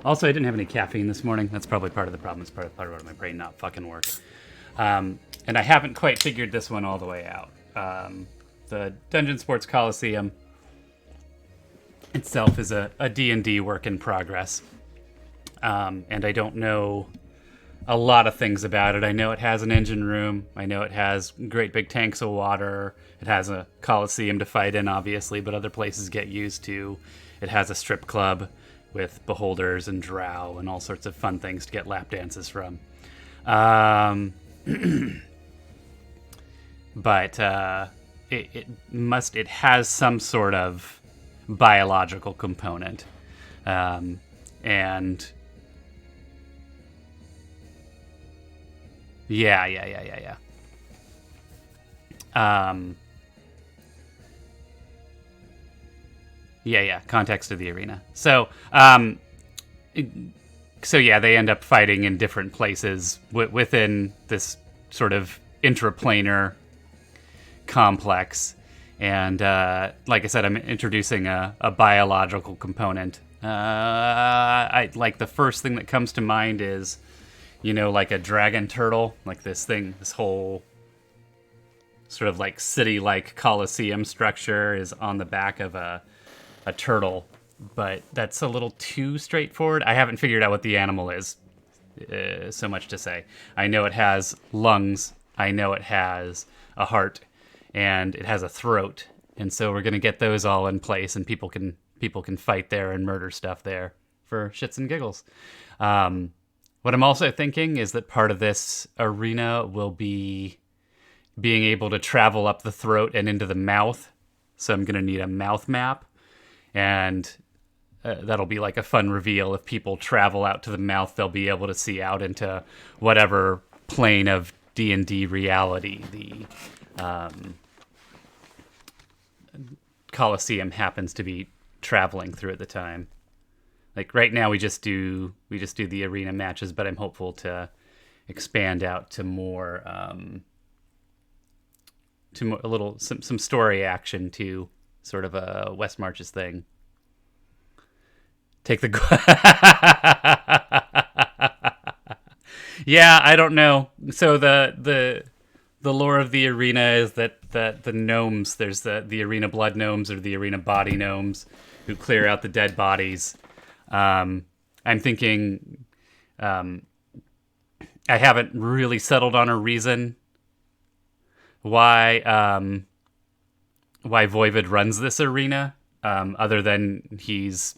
Also, I didn't have any caffeine this morning. That's probably part of the problem. It's part of my brain not fucking work. And I haven't quite figured this one all the way out. The Dungeon Sports Coliseum itself is a D&D work in progress. And I don't know a lot of things about it. I know it has an engine room. I know it has great big tanks of water. It has a coliseum to fight in, obviously, but other places get used to. It has a strip club. with beholders and drow and all sorts of fun things to get lap dances from. Um, but it has some sort of biological component, and yeah. Context of the arena. So yeah, they end up fighting in different places within this sort of intraplanar complex. And like I said, I'm introducing a biological component. I like the first thing that comes to mind is, like a dragon turtle, like this whole sort of like city-like Colosseum structure is on the back of a turtle, but that's a little too straightforward. I haven't figured out what the animal is, so much to say. I know it has lungs, I know it has a heart, and it has a throat, and so we're going to get those all in place, and people can fight there and murder stuff there for shits and giggles. What I'm also thinking is that part of this arena will be being able to travel up the throat and into the mouth, so I'm going to need a mouth map. And that'll be like a fun reveal. If people travel out to the mouth, they'll be able to see out into whatever plane of D&D reality the Colosseum happens to be traveling through at the time. Like right now, we just do the arena matches, but I'm hopeful to expand out to more some story action too. Sort of a West Marches thing. Take the... Yeah, I don't know. So the lore of the arena is that the gnomes, there's the arena blood gnomes or the arena body gnomes who clear out the dead bodies. I'm thinking... I haven't really settled on a reason why Voivode runs this arena, other than he's,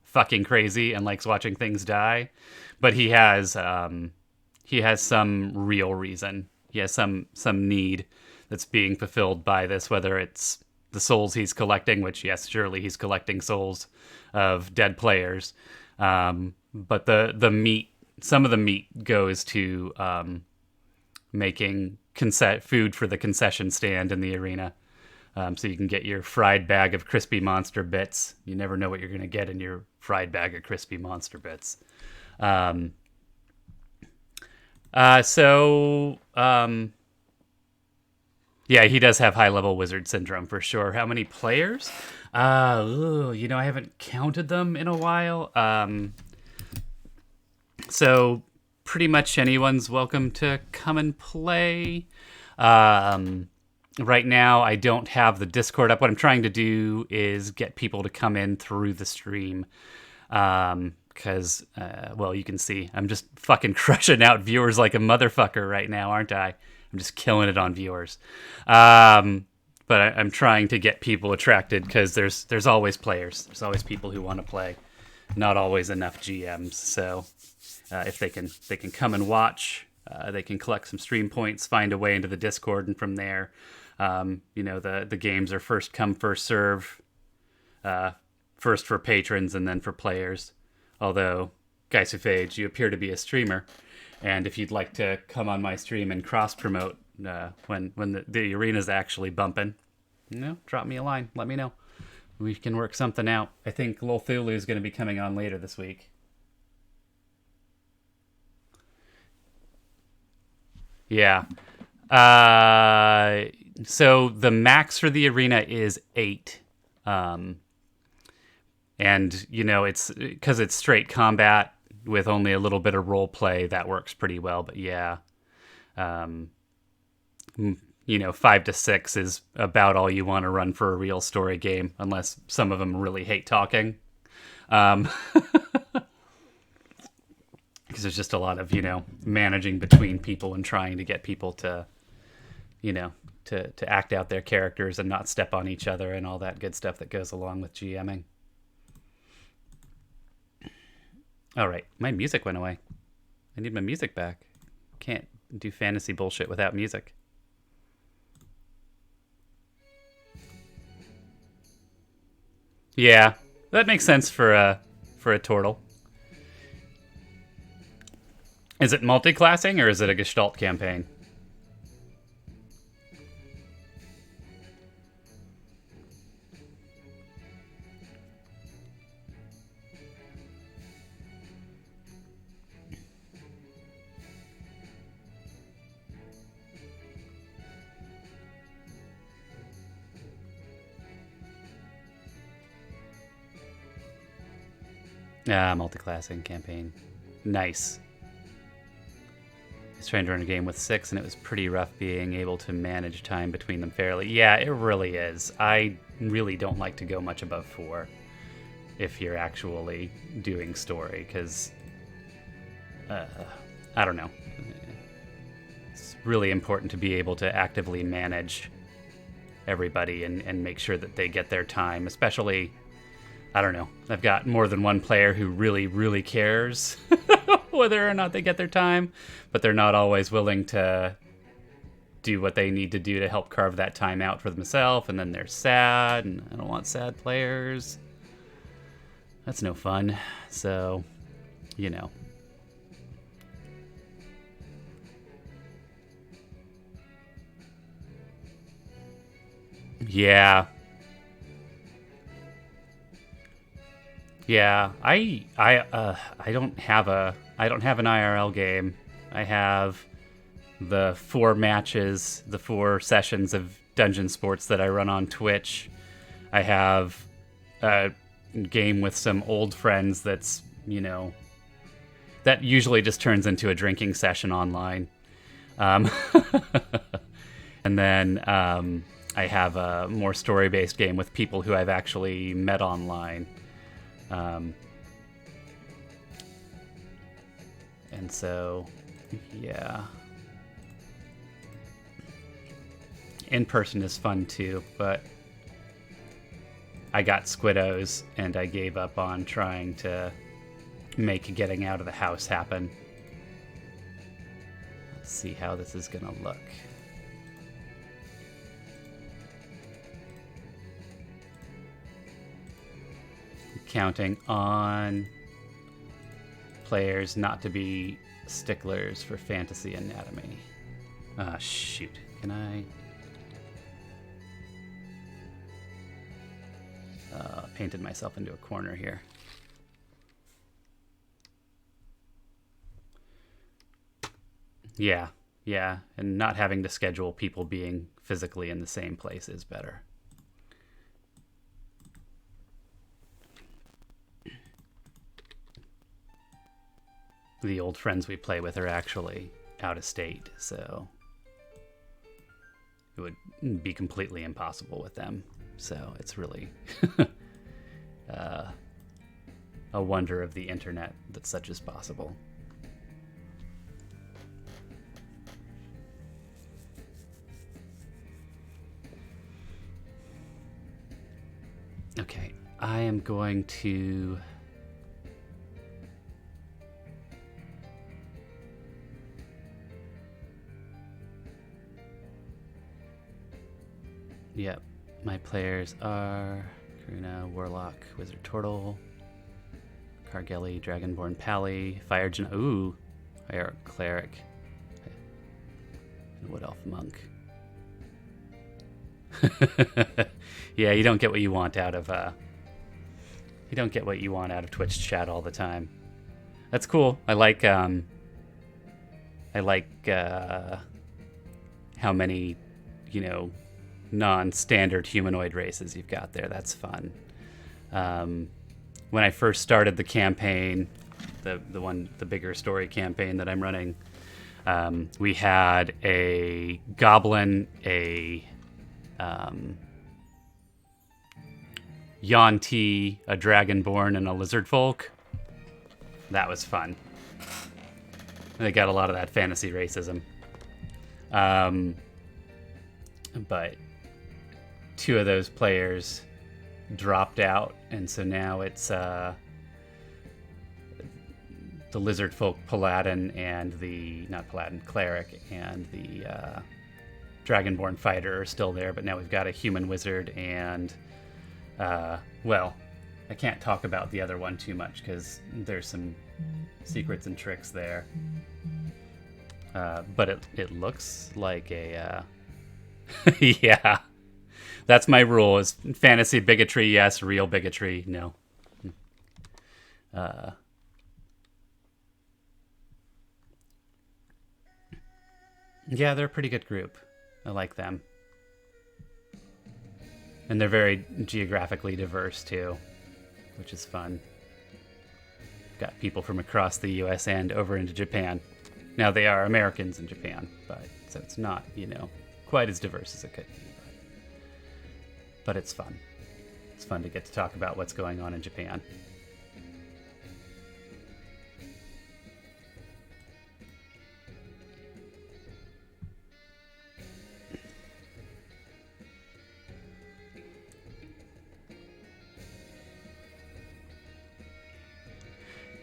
fucking crazy and likes watching things die. But he has some real reason. He has some need that's being fulfilled by this, whether it's the souls he's collecting, which, yes, surely he's collecting souls of dead players. But the meat, some of the meat goes to making food for the concession stand in the arena. So you can get your fried bag of crispy monster bits. You never know what you're going to get in your fried bag of crispy monster bits. Yeah, he does have high-level wizard syndrome for sure. How many players? I haven't counted them in a while. So pretty much anyone's welcome to come and play. Right now, I don't have the Discord up. What I'm trying to do is get people to come in through the stream. Because, you can see, I'm just fucking crushing out viewers like a motherfucker right now, aren't I? I'm just killing it on viewers. But I'm trying to get people attracted because there's always players. There's always people who want to play. Not always enough GMs. So if they can come and watch, they can collect some stream points, find a way into the Discord, and from there... the games are first come, first serve, first for patrons and then for players. Although, Geisufage, you appear to be a streamer, and if you'd like to come on my stream and cross-promote when the arena's actually bumping, drop me a line, let me know. We can work something out. I think Lil Thulu is going to be coming on later this week. Yeah. So the max for the arena is 8. And, it's because it's straight combat with only a little bit of role play, that works pretty well. But yeah, 5 to 6 is about all you want to run for a real story game, unless some of them really hate talking. Because there's just a lot of, managing between people and trying to get people to, to act out their characters and not step on each other and all that good stuff that goes along with GMing. All right, my music went away. I need my music back. Can't do fantasy bullshit without music. Yeah, that makes sense for a turtle. Is it multi-classing or is it a Gestalt campaign? Ah, multi-classing campaign. Nice. I was trying to run a game with 6, and it was pretty rough being able to manage time between them fairly. Yeah, it really is. I really don't like to go much above 4 if you're actually doing story, because I don't know. It's really important to be able to actively manage everybody and make sure that they get their time, especially, I don't know, I've got more than one player who really, really cares whether or not they get their time, but they're not always willing to do what they need to do to help carve that time out for themselves, and then they're sad, and I don't want sad players. That's no fun. So, you know. Yeah. Yeah, I don't have an IRL game. I have the 4 matches, the 4 sessions of Dungeon Sports that I run on Twitch. I have a game with some old friends that's, that usually just turns into a drinking session online. And then I have a more story-based game with people who I've actually met online. And so, yeah. In person is fun too, but I got Squiddos and I gave up on trying to make getting out of the house happen. Let's see how this is gonna look. Counting on players not to be sticklers for fantasy anatomy. Ah, shoot. Can I? Painted myself into a corner here. Yeah, and not having to schedule people being physically in the same place is better. The old friends we play with are actually out of state, so it would be completely impossible with them. So it's really a wonder of the internet that such is possible. Okay, I am going to... Yep, my players are Karuna, Warlock, Wizard Turtle, Kargelli, Dragonborn Pally, Fire Cleric, and Wood Elf Monk. Yeah, you don't get what you want out of Twitch chat all the time. That's cool. I like how many, non-standard humanoid races you've got there. That's fun. When I first started the campaign, the bigger story campaign that I'm running, we had a goblin, a Yuan-Ti, a dragonborn, and a lizard folk. That was fun. They got a lot of that fantasy racism. But 2 of those players dropped out, and so now it's the lizard folk paladin and the not paladin cleric and the dragonborn fighter are still there, but now we've got a human wizard and well, I can't talk about the other one too much because there's some secrets and tricks there. But it looks like a yeah, that's my rule: is fantasy bigotry yes, real bigotry no. Yeah, they're a pretty good group. I like them. And they're very geographically diverse, too, which is fun. Got people from across the US and over into Japan. Now, they are Americans in Japan, but so it's not, quite as diverse as it could be. But it's fun. It's fun to get to talk about what's going on in Japan.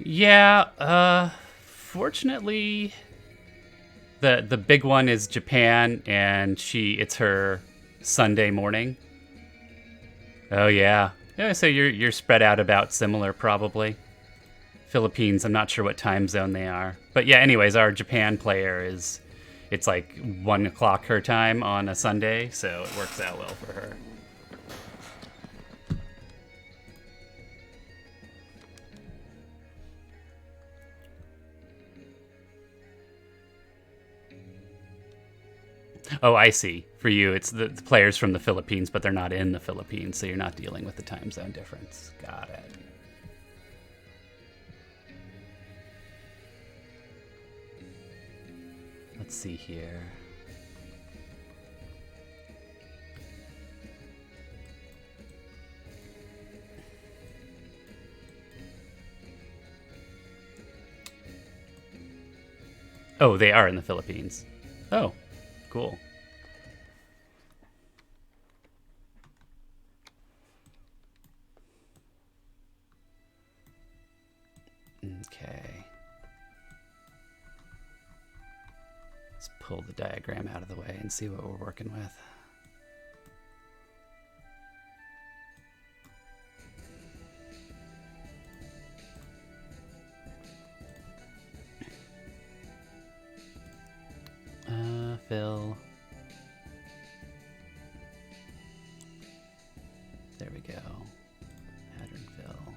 Yeah, fortunately, the big one is Japan, and it's her Sunday morning. Oh yeah, so you're spread out about similar probably. Philippines, I'm not sure what time zone they are, but yeah. Anyways, our Japan player it's like 1 o'clock her time on a Sunday, so it works out well for her. Oh, I see. For you, it's the players from the Philippines, but they're not in the Philippines, so you're not dealing with the time zone difference. Got it. Let's see here. Oh, they are in the Philippines. Oh, cool. Okay. Let's pull the diagram out of the way and see what we're working with. Fill. There we go. Pattern fill.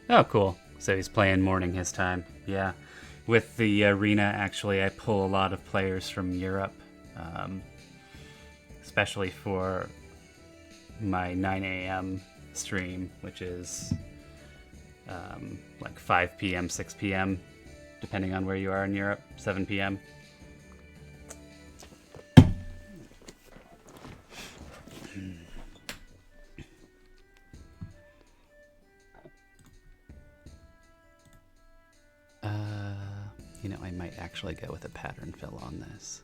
Oh, cool. So he's playing morning his time. Yeah. With the arena, actually, I pull a lot of players from Europe, especially for my 9 a.m. stream, which is like 5 p.m., 6 p.m., depending on where you are in Europe, 7 p.m. I might actually go with a pattern fill on this.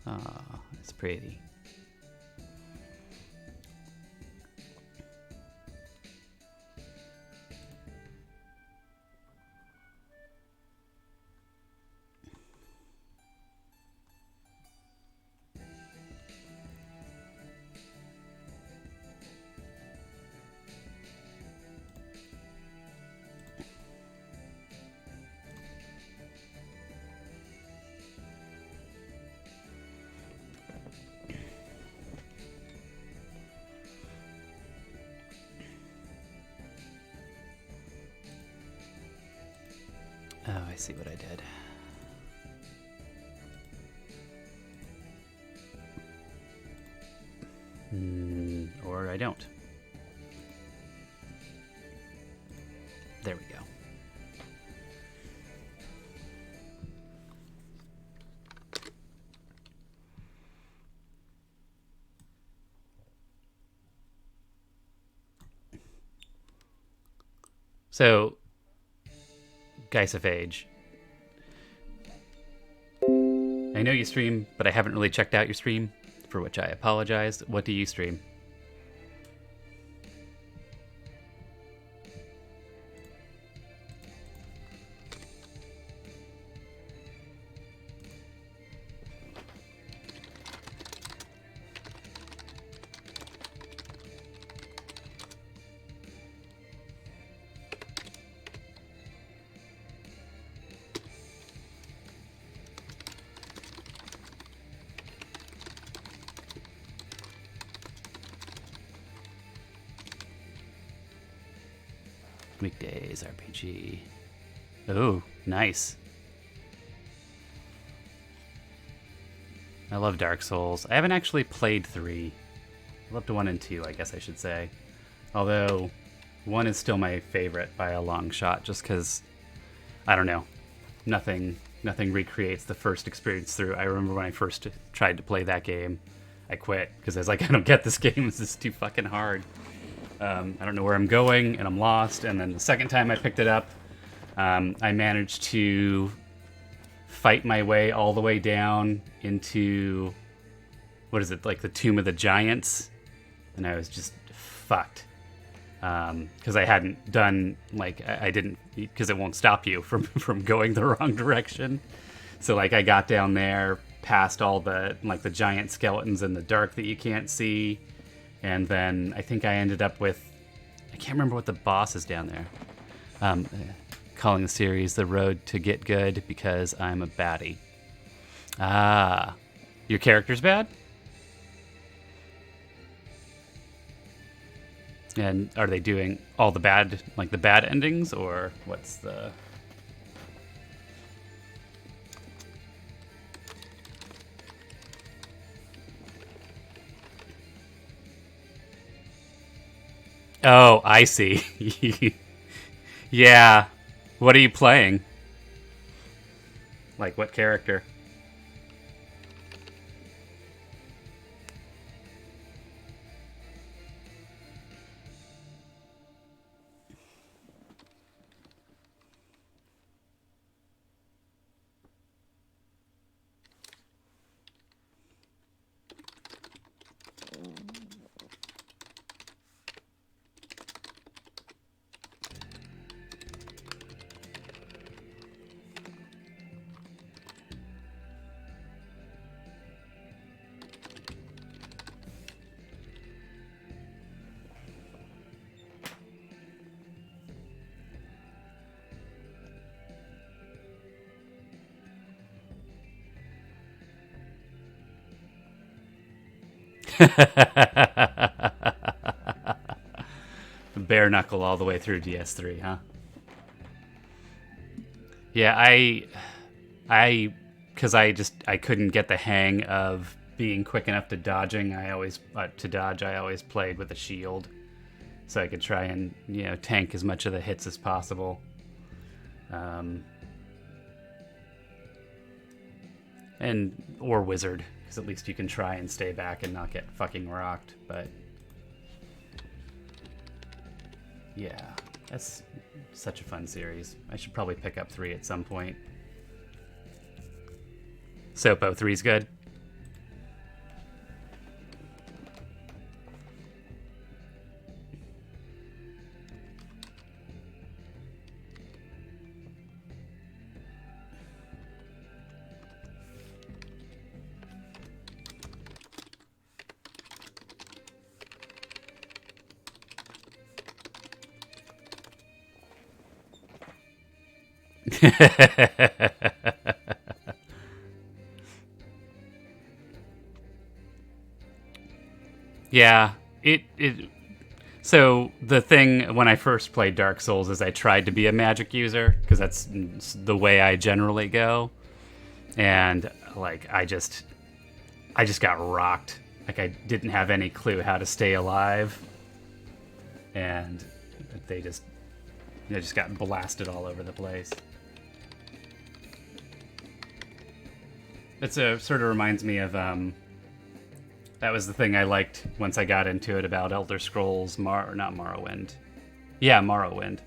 Ah, it's pretty. Oh, I see what I did. Or I don't. There we go. So, Geis of Age. I know you stream, but I haven't really checked out your stream. for which I apologize. What do you stream? Weekdays RPG. Oh, nice. I love Dark Souls. I haven't actually played 3. I loved 1 and 2, I guess I should say. Although 1 is still my favorite by a long shot, just because, I don't know, nothing recreates the first experience through. I remember when I first tried to play that game, I quit because I was like, I don't get this game. This is too fucking hard. I don't know where I'm going, and I'm lost. And then the second time I picked it up, I managed to fight my way all the way down into, what is it, like the Tomb of the Giants? And I was just fucked. Because I hadn't done, like, I didn't, because it won't stop you from going the wrong direction. So, like, I got down there, past all the, like, the giant skeletons in the dark that you can't see. And then I think I ended up with, I can't remember what the boss is down there. Calling the series The Road to Get Good because I'm a baddie. Ah, your character's bad? And are they doing all the bad, like the bad endings, or what's the... Oh, I see. Yeah. What are you playing? Like, what character? Bare knuckle all the way through DS3, huh? Yeah, because I couldn't get the hang of being quick enough to dodging. I always played with a shield, so I could try and tank as much of the hits as possible. Or wizard, because at least you can try and stay back and not get fucking rocked. But yeah, that's such a fun series. I should probably pick up 3 at some point. Sopo, 3's good. Yeah, so the thing when I first played Dark Souls is I tried to be a magic user because that's the way I generally go, and like I just got rocked. Like I didn't have any clue how to stay alive, and they just got blasted all over the place. It sort of reminds me of that was the thing I liked once I got into it about Elder Scrolls not Morrowind. Yeah, Morrowind.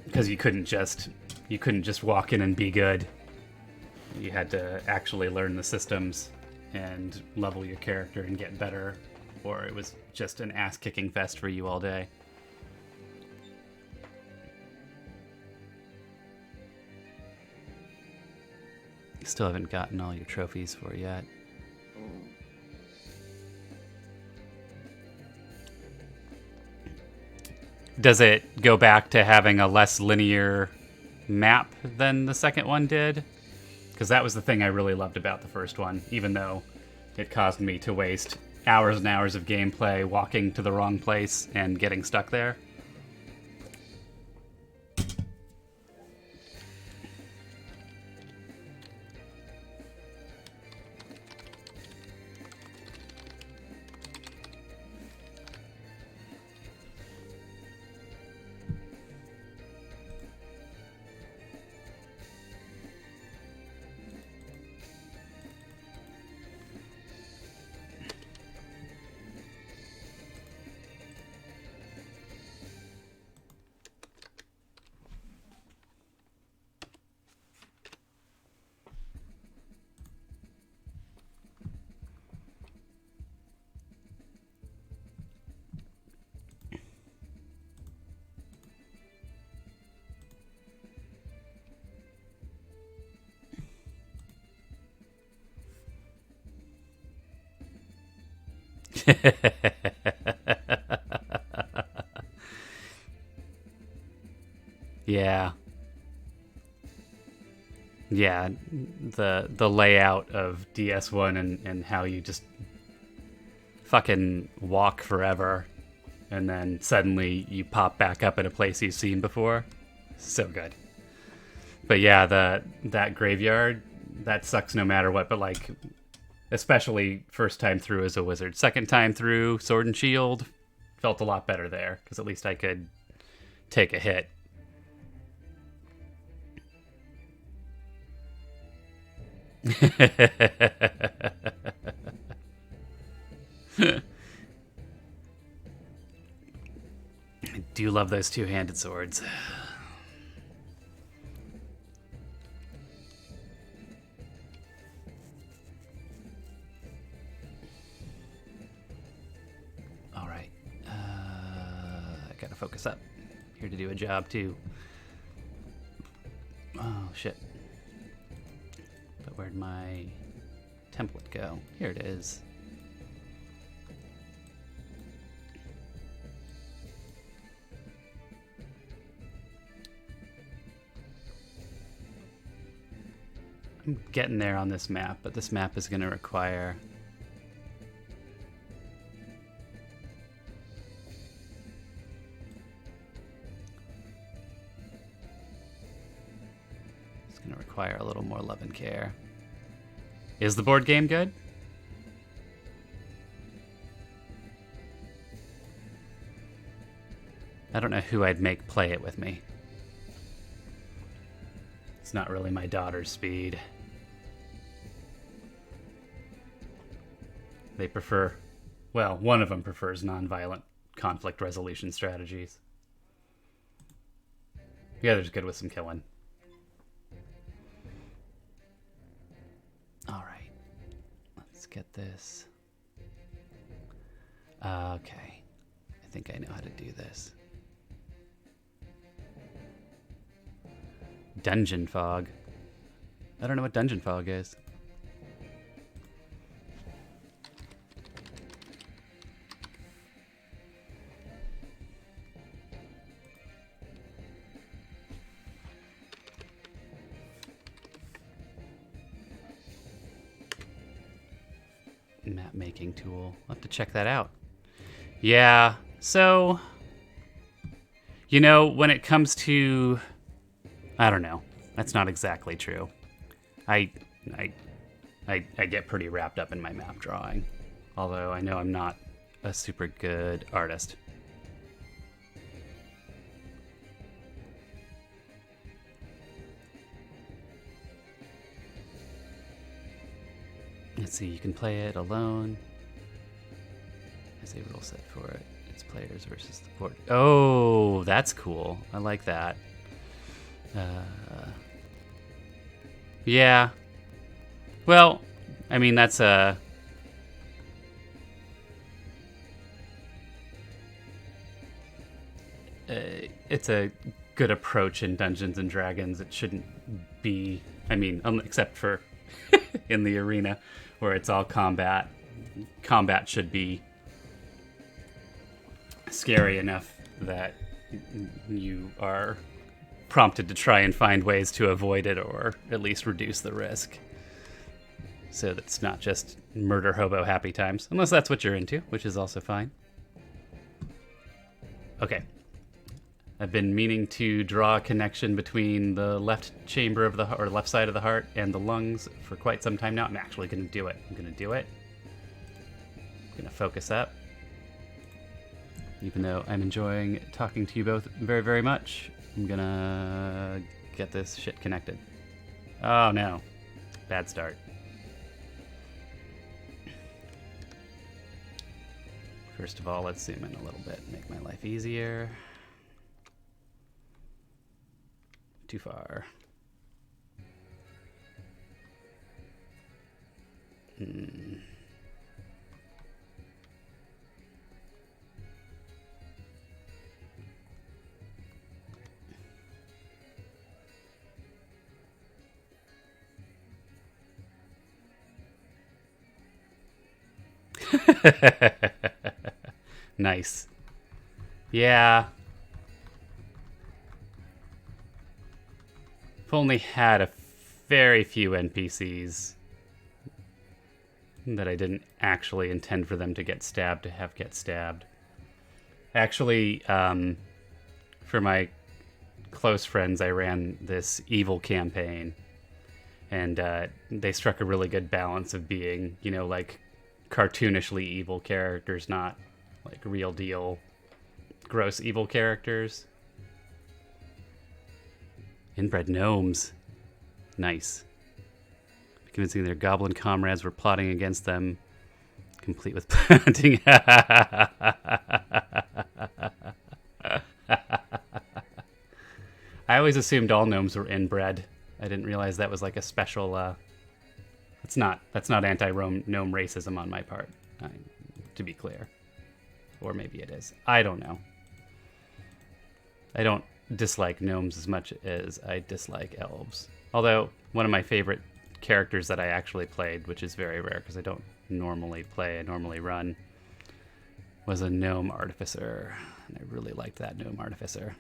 Because you couldn't just walk in and be good. You had to actually learn the systems. and level your character and get better, or it was just an ass-kicking fest for you all day. Still haven't gotten all your trophies for yet. Does it go back to having a less linear map than the second one did? Because that was the thing I really loved about the first one, even though it caused me to waste hours and hours of gameplay walking to the wrong place and getting stuck there. Yeah. Yeah, the layout of DS1 and how you just fucking walk forever and then suddenly you pop back up at a place you've seen before. So good. But yeah, that graveyard, that sucks no matter what, but like especially first time through as a wizard. Second time through Sword and Shield felt a lot better there because at least I could take a hit. I do love those two-handed swords. All right. I gotta focus up. Here to do a job, too. Oh, shit. But where'd my template go? Here it is. I'm getting there on this map, but this map is going to require... It's going to require a little more love and care. Is the board game good? I don't know who I'd make play it with me. It's not really my daughter's speed. They prefer, well, one of them prefers non-violent conflict resolution strategies. The other's good with some killing. All right, let's get this. Okay, I think I know how to do this. Dungeon fog. I don't know what dungeon fog is. Map making tool. I'll have to check that out. Yeah, so, you know, when it comes to, I don't know, that's not exactly true. I get pretty wrapped up in my map drawing, although I know I'm not a super good artist. Let's see, you can play it alone. There's a rule set for it. It's players versus the board. Oh, that's cool. I like that. Yeah. Well, I mean, that's a... it's a good approach in Dungeons and Dragons. It shouldn't be... I mean, except for in the arena, where it's all combat. Combat should be scary enough that you are prompted to try and find ways to avoid it, or at least reduce the risk. So that's not just murder hobo happy times, unless that's what you're into, which is also fine. Okay. I've been meaning to draw a connection between the left chamber of the or left side of the heart and the lungs for quite some time now. I'm actually going to do it. I'm going to do it. I'm going to focus up. Even though I'm enjoying talking to you both very, very much, I'm going to get this shit connected. Oh no. Bad start. First of all, let's zoom in a little bit, make my life easier. Too far. Nice. Yeah. I've only had a very few NPCs that I didn't actually intend for them to get stabbed get stabbed. Actually, for my close friends, I ran this evil campaign, and they struck a really good balance of being, you know, like cartoonishly evil characters, not like real deal gross evil characters. Inbred gnomes. Nice. Convincing their goblin comrades were plotting against them, complete with planting. I always assumed all gnomes were inbred. I didn't realize that was like a special... That's not anti-gnome racism on my part, to be clear. Or maybe it is. I don't know. I don't dislike gnomes as much as I dislike elves. Although, one of my favorite characters that I actually played, which is very rare because I don't normally play, I normally run, was a gnome artificer. And I really liked that gnome artificer.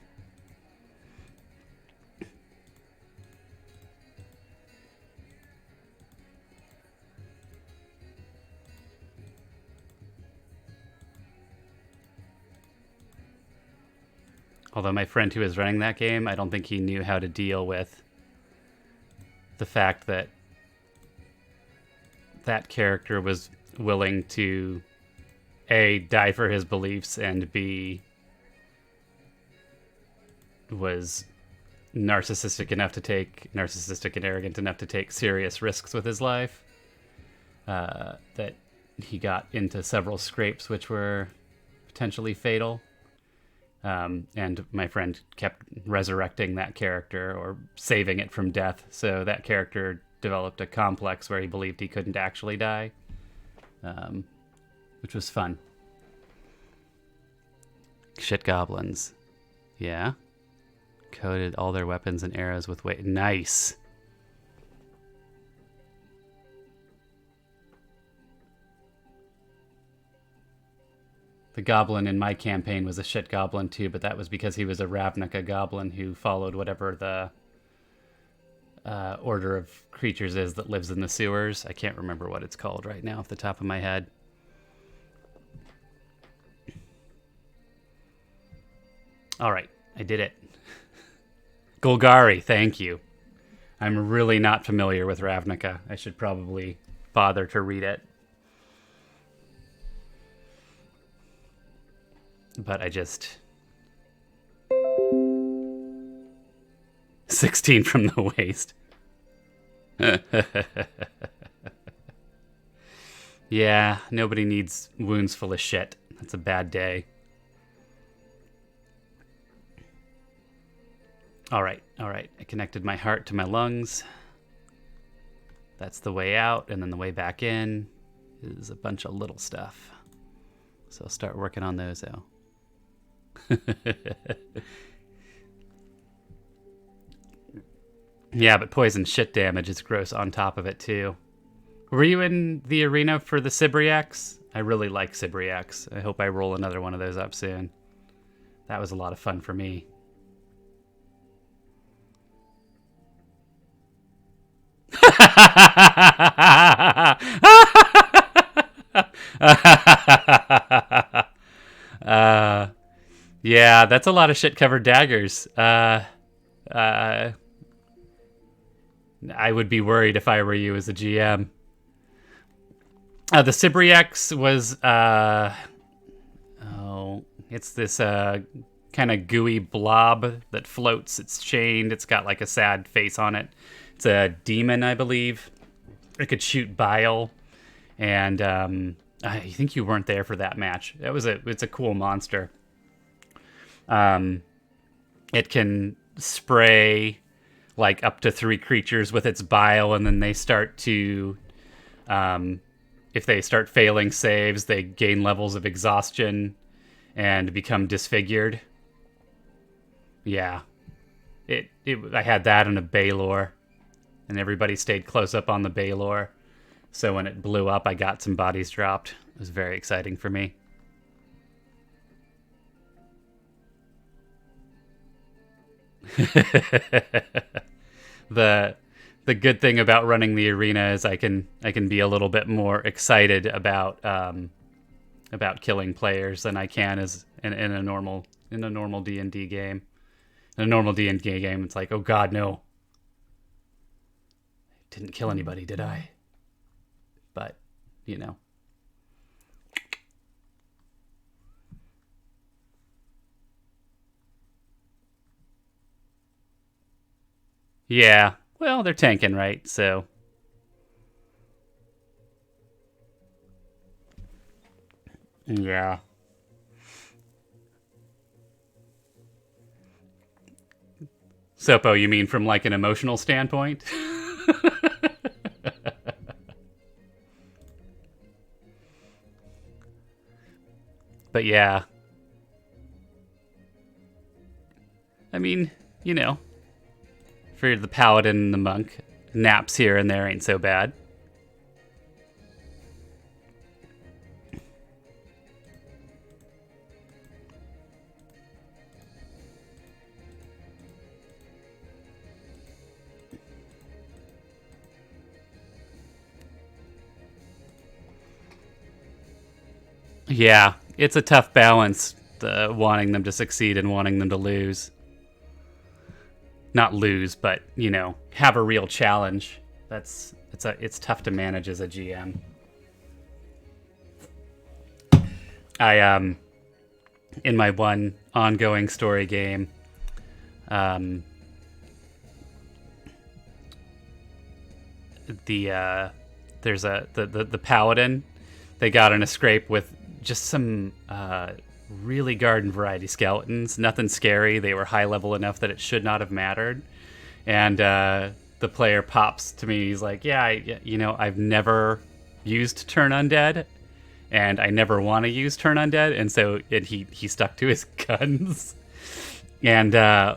Although my friend who was running that game, I don't think he knew how to deal with the fact that that character was willing to A, die for his beliefs, and B, was narcissistic and arrogant enough to take serious risks with his life. That he got into several scrapes which were potentially fatal. And my friend kept resurrecting that character or saving it from death. So that character developed a complex where he believed he couldn't actually die, which was fun. Shit goblins. Yeah. Coated all their weapons and arrows with weight. Nice. The goblin in my campaign was a shit goblin too, but that was because he was a Ravnica goblin who followed whatever the order of creatures is that lives in the sewers. I can't remember what it's called right now off the top of my head. All right, I did it. Golgari, thank you. I'm really not familiar with Ravnica. I should probably bother to read it. But I just... 16 from the waist. Yeah, nobody needs wounds full of shit. That's a bad day. All right. I connected my heart to my lungs. That's the way out, and then the way back in is a bunch of little stuff. So I'll start working on those out. Yeah, but poison shit damage is gross on top of it, too. Were you in the arena for the Sibriacs? I really like Sibriacs. I hope I roll another one of those up soon. That was a lot of fun for me. Yeah, that's a lot of shit-covered daggers. I would be worried if I were you as a GM. The Sibriacs was, it's this kind of gooey blob that floats. It's chained. It's got like a sad face on it. It's a demon, I believe. It could shoot bile, and I think you weren't there for that match. It's a cool monster. It can spray like up to 3 creatures with its bile, and then they start to, if they start failing saves, they gain levels of exhaustion and become disfigured. Yeah. I had that in a Baylor, and everybody stayed close up on the Baylor. So when it blew up, I got some bodies dropped. It was very exciting for me. The good thing about running the arena is I can be a little bit more excited about killing players than I can as in a normal D&D game. In a normal D&D game, it's like, oh god, no. I didn't kill anybody, did I? But, you know. Yeah, well, they're tanking, right? So. Yeah. Sopo, you mean from like an emotional standpoint? But yeah. I mean, you know, for the paladin and the monk, naps here and there ain't so bad. Yeah, it's a tough balance, wanting them to succeed and wanting them to lose. Not lose, but, you know, have a real challenge. It's tough to manage as a GM. I in my one ongoing story game, there's the paladin. They got in a scrape with just some really garden variety skeletons. Nothing scary. They were high level enough that it should not have mattered. And the player pops to me. He's like, "Yeah, I've never used turn undead, and I never want to use turn undead." And so he stuck to his guns. And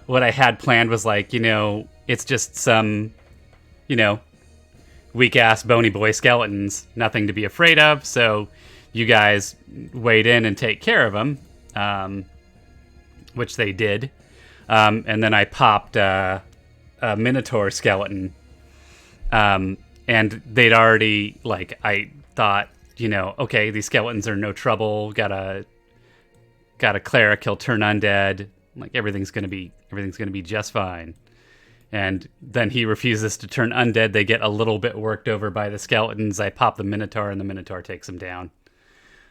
what I had planned was like, it's just some, weak ass bony boy skeletons, nothing to be afraid of. So you guys wade in and take care of them, which they did. And then I popped a Minotaur skeleton. And they'd already, I thought, okay, these skeletons are no trouble. Got a cleric, he'll turn undead. Everything's gonna be just fine. And then he refuses to turn undead. They get a little bit worked over by the skeletons. I pop the Minotaur, and the Minotaur takes him down.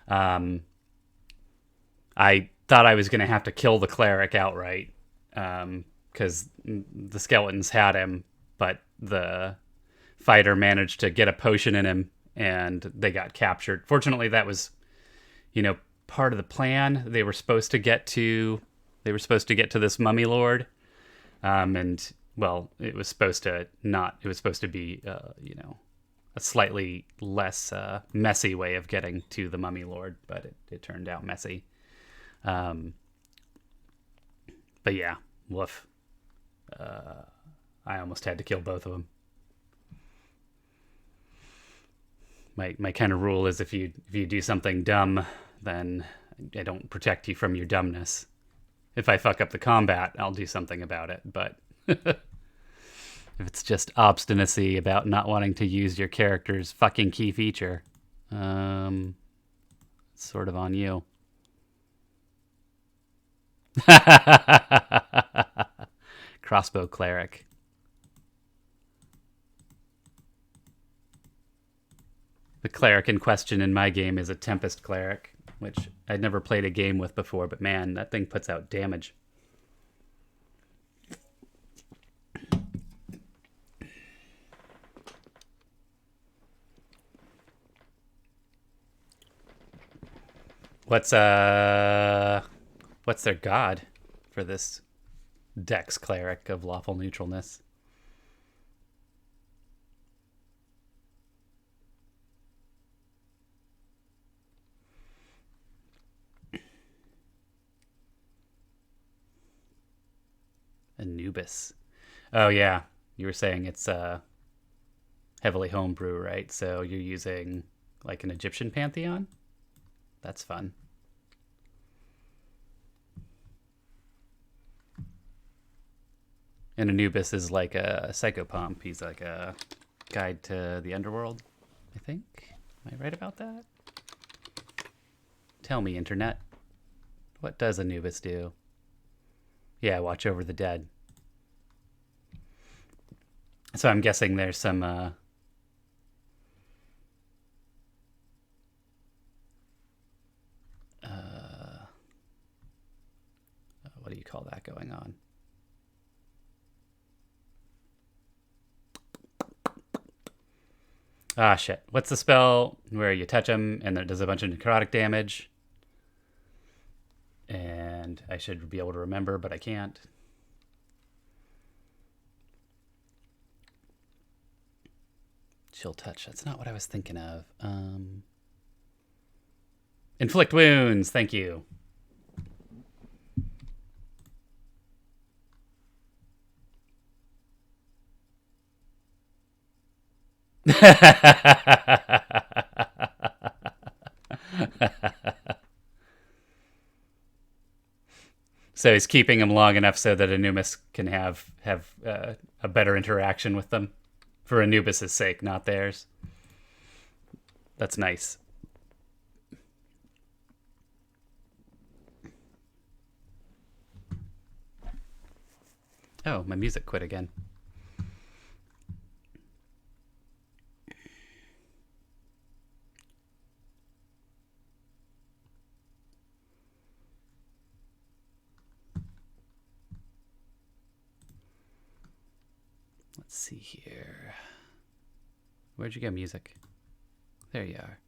I thought I was going to have to kill the cleric outright, because the skeletons had him, but the fighter managed to get a potion in him, and they got captured. Fortunately, that was, part of the plan. They were supposed to get to this mummy lord, and well, it was supposed to be, a slightly less messy way of getting to the Mummy Lord, but it turned out messy. But yeah, woof. I almost had to kill both of them. My kind of rule is if you do something dumb, then I don't protect you from your dumbness. If I fuck up the combat, I'll do something about it. But if it's just obstinacy about not wanting to use your character's fucking key feature, it's sort of on you. Crossbow cleric. The cleric in question in my game is a Tempest cleric, which I'd never played a game with before, but man, that thing puts out damage. What's their god for this Dex cleric of lawful neutralness? Anubis. Oh yeah, you were saying it's heavily homebrew, right? So you're using like an Egyptian pantheon? That's fun. And Anubis is like a psychopomp. He's like a guide to the underworld, I think. Am I right about that? Tell me, internet. What does Anubis do? Yeah, watch over the dead. So I'm guessing there's some what do you call that going on? Ah, shit. What's the spell where you touch him and it does a bunch of necrotic damage? And I should be able to remember, but I can't. Chill touch. That's not what I was thinking of. Inflict wounds. Thank you. So he's keeping him long enough so that Anubis can have a better interaction with them, for Anubis's sake, not theirs. That's nice. Oh, my music quit again. Let's see here. Where'd you go, music? There you are.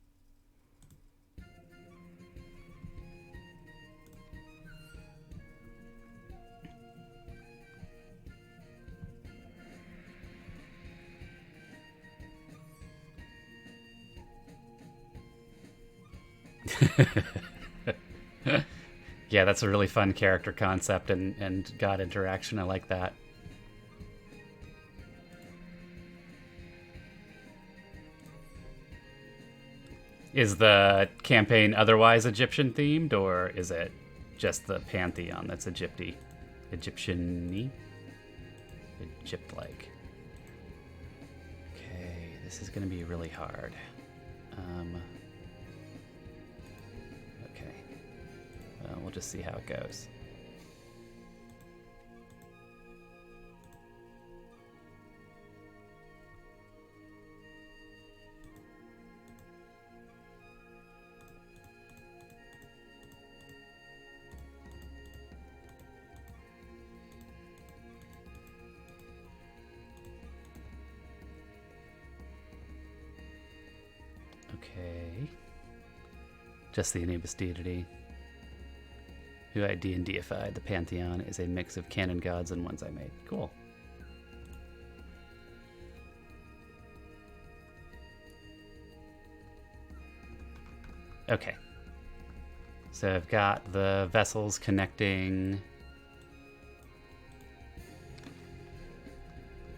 Yeah, that's a really fun character concept and god interaction. I like that. Is the campaign otherwise Egyptian themed, or is it just the pantheon that's Egyptian-y? Egypt-like. Okay, this is going to be really hard. Okay. We'll just see how it goes. Okay. Just the Anubis deity. Who I D&Dified. The Pantheon is a mix of canon gods and ones I made. Cool. Okay. So I've got the vessels connecting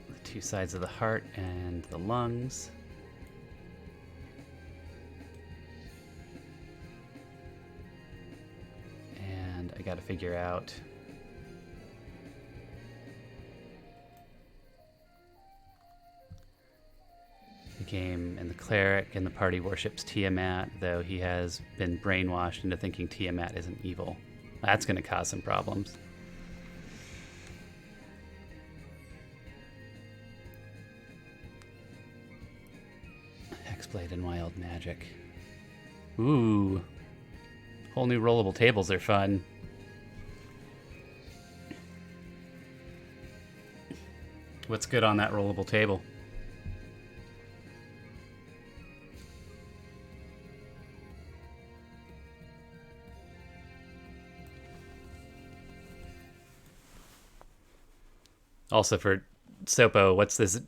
the two sides of the heart and the lungs. And I gotta figure out the game, and the cleric in the party worships Tiamat, though he has been brainwashed into thinking Tiamat isn't evil. That's going to cause some problems. Hexblade and Wild Magic. Ooh. Whole new rollable tables are fun. What's good on that rollable table? Also for Sopo, what's this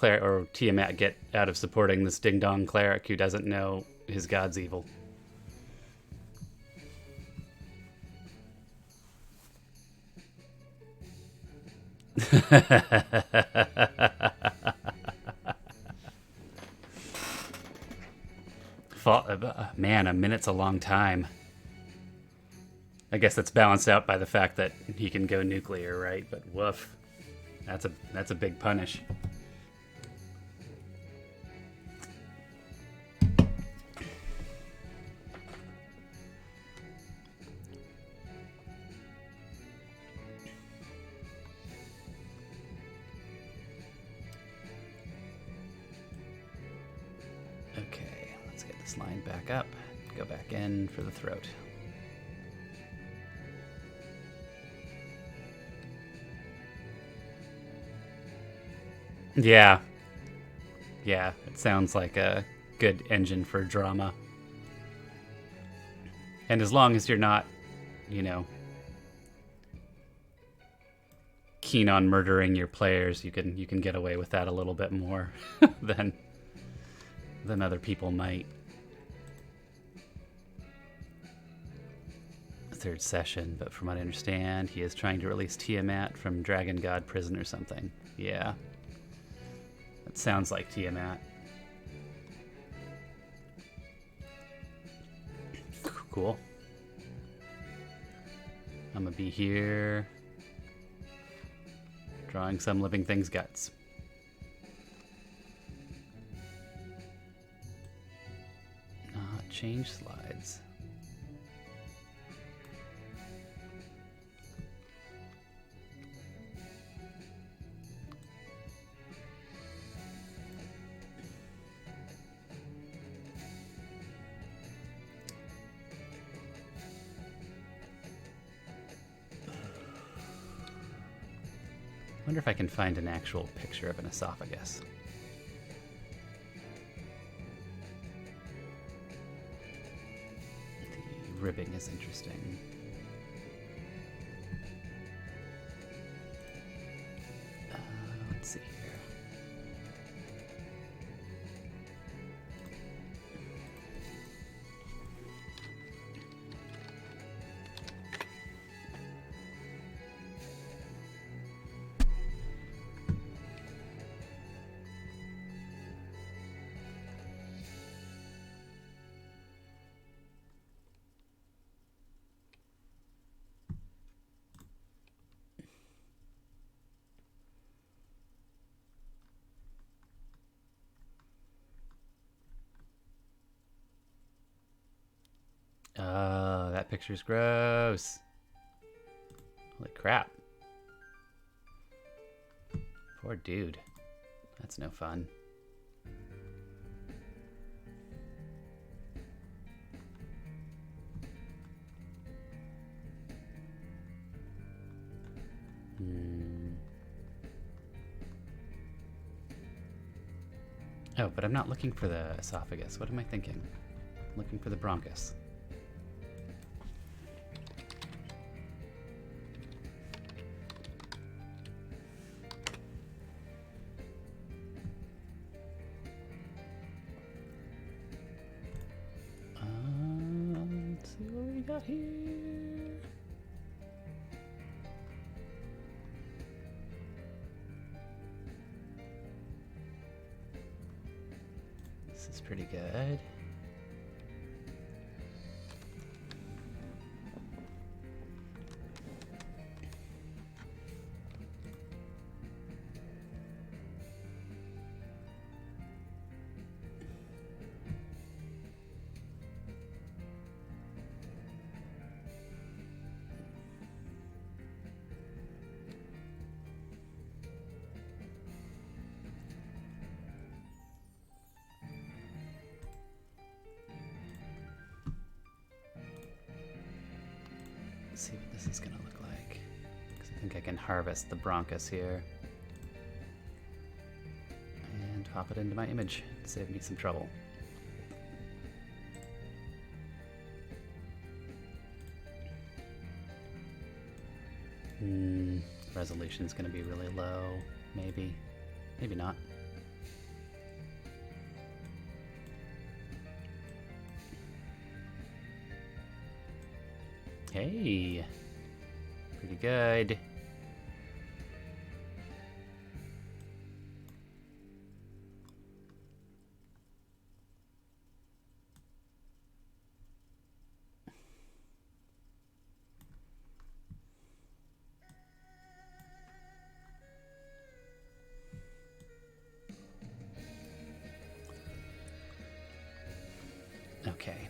or Tiamat get out of supporting this ding-dong cleric who doesn't know his god's evil? Man, a minute's a long time. I guess that's balanced out by the fact that he can go nuclear, right? But woof. That's a big punish. Okay, let's get this line back up. Go back in for the throat. Yeah. Yeah, it sounds like a good engine for drama. And as long as you're not, you know, keen on murdering your players, you can get away with that a little bit more than other people might. Third session, but from what I understand, he is trying to release Tiamat from Dragon God prison or something. Yeah. That sounds like Tiamat. Cool. I'm gonna be here drawing some living thing's guts. Not change slides. I wonder if I can find an actual picture of an esophagus. The ribbing is interesting. Let's see here. Oh, that picture's gross. Holy crap. Poor dude. That's no fun. Oh, but I'm not looking for the esophagus. What am I thinking? I'm looking for the bronchus. out here. This is pretty good. Let's see what this is gonna look like. 'Cause I think I can harvest the Bronchus here. And hop it into my image. Save me some trouble. Resolution's gonna be really low. Maybe. Maybe not. Hey, pretty good. Okay.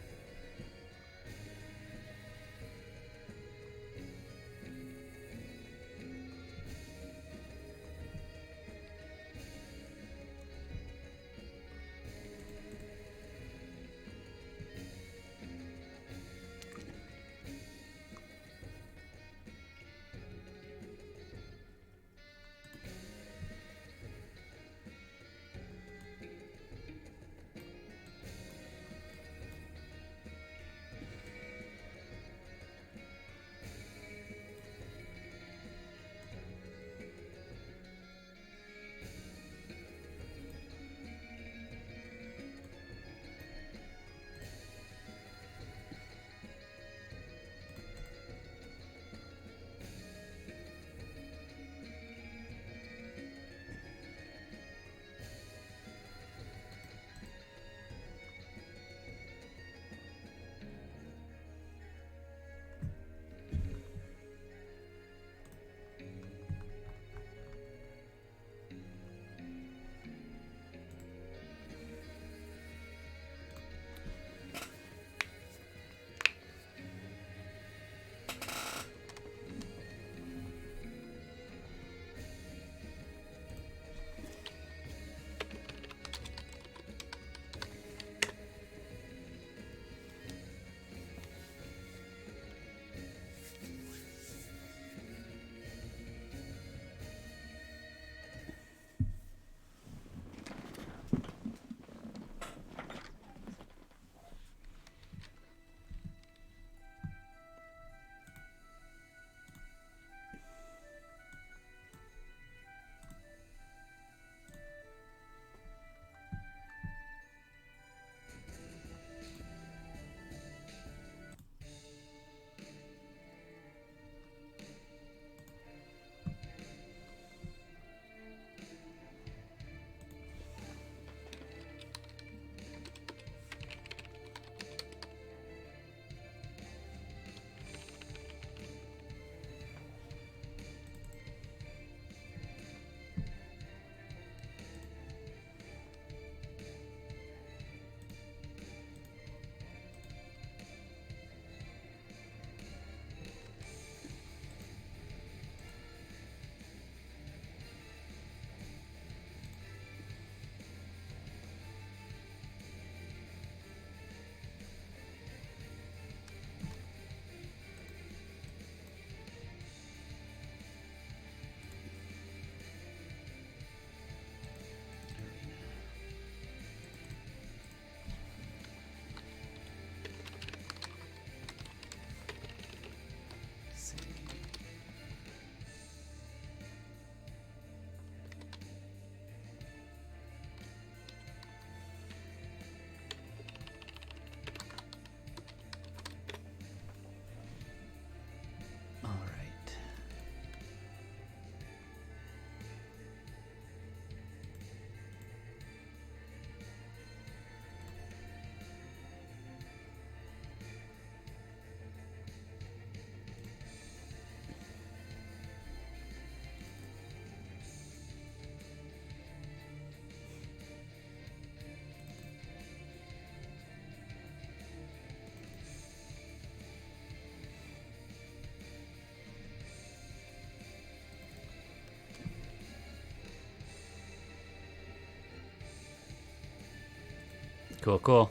Cool, cool.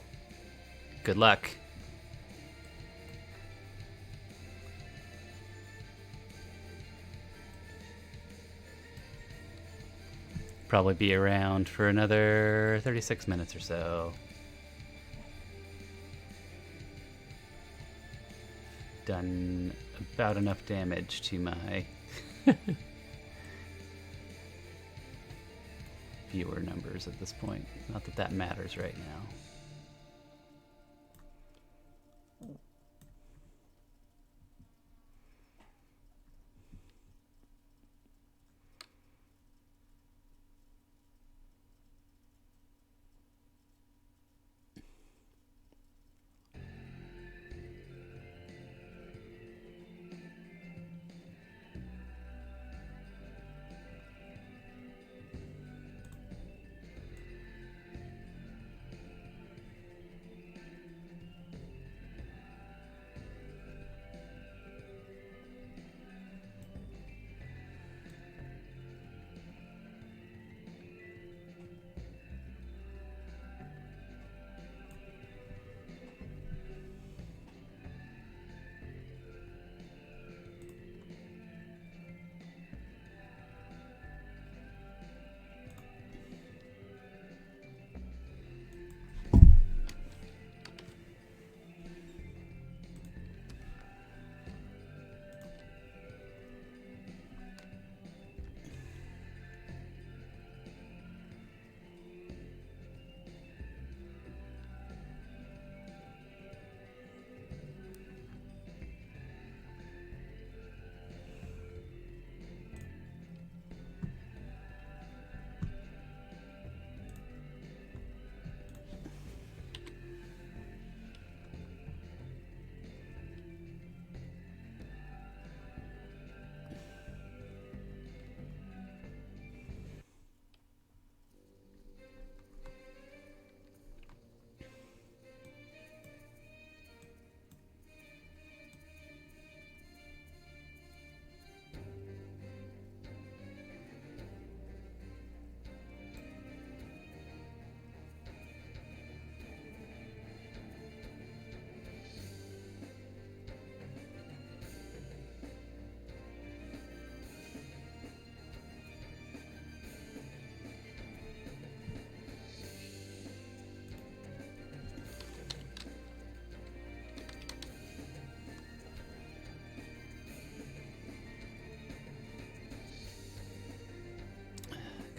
Good luck. Probably be around for another 36 minutes or so. Done about enough damage to my viewer numbers at this point. Not that that matters right now.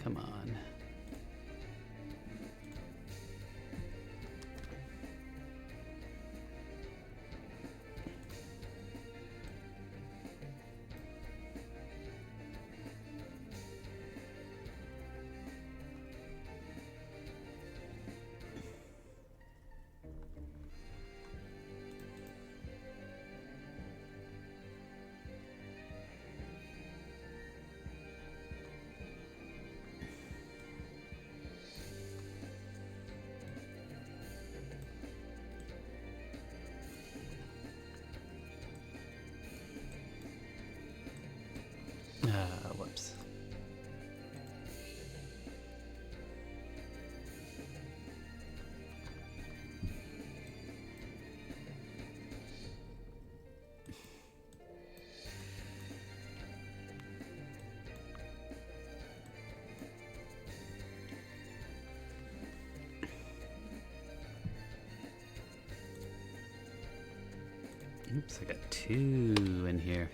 Come on. Whoops. Oops, I got 2 in here.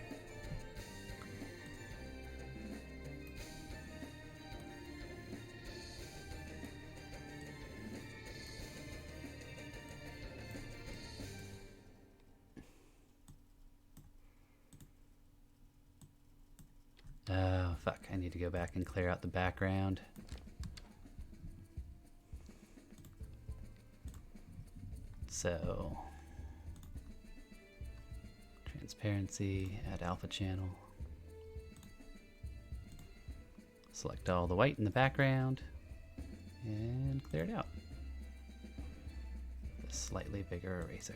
Oh, fuck. I need to go back and clear out the background. So, transparency, add alpha channel. Select all the white in the background and clear it out. A slightly bigger eraser.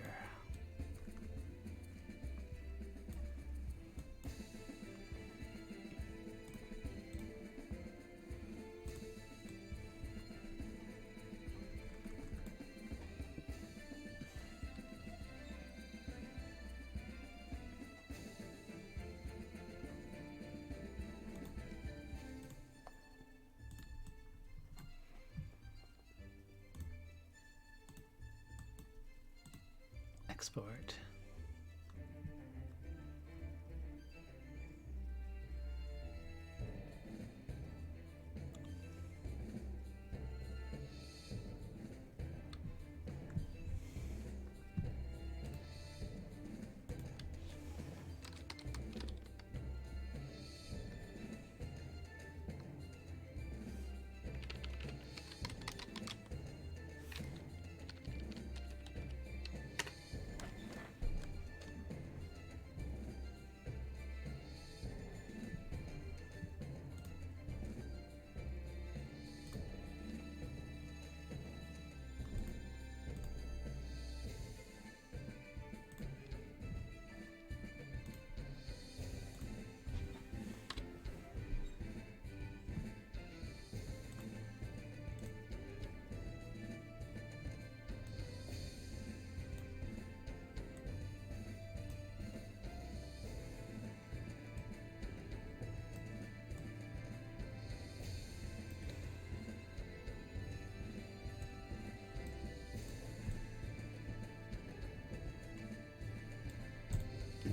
export.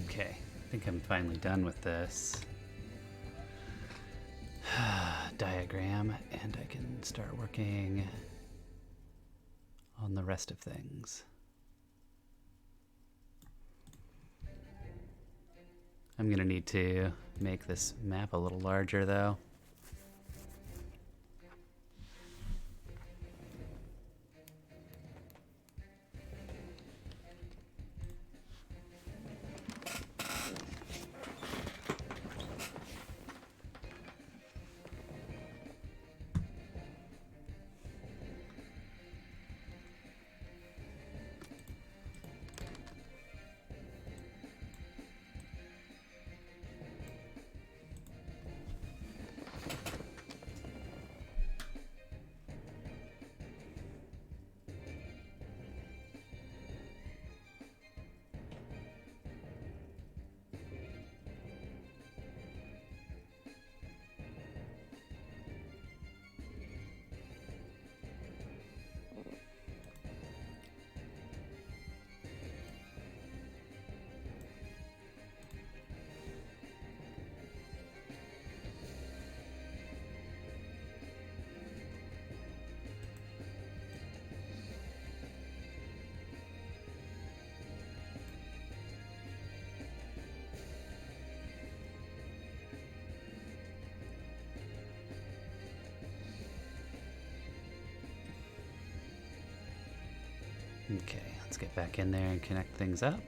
Okay, I think I'm finally done with this diagram, and I can start working on the rest of things. I'm gonna need to make this map a little larger though. Okay, let's get back in there and connect things up.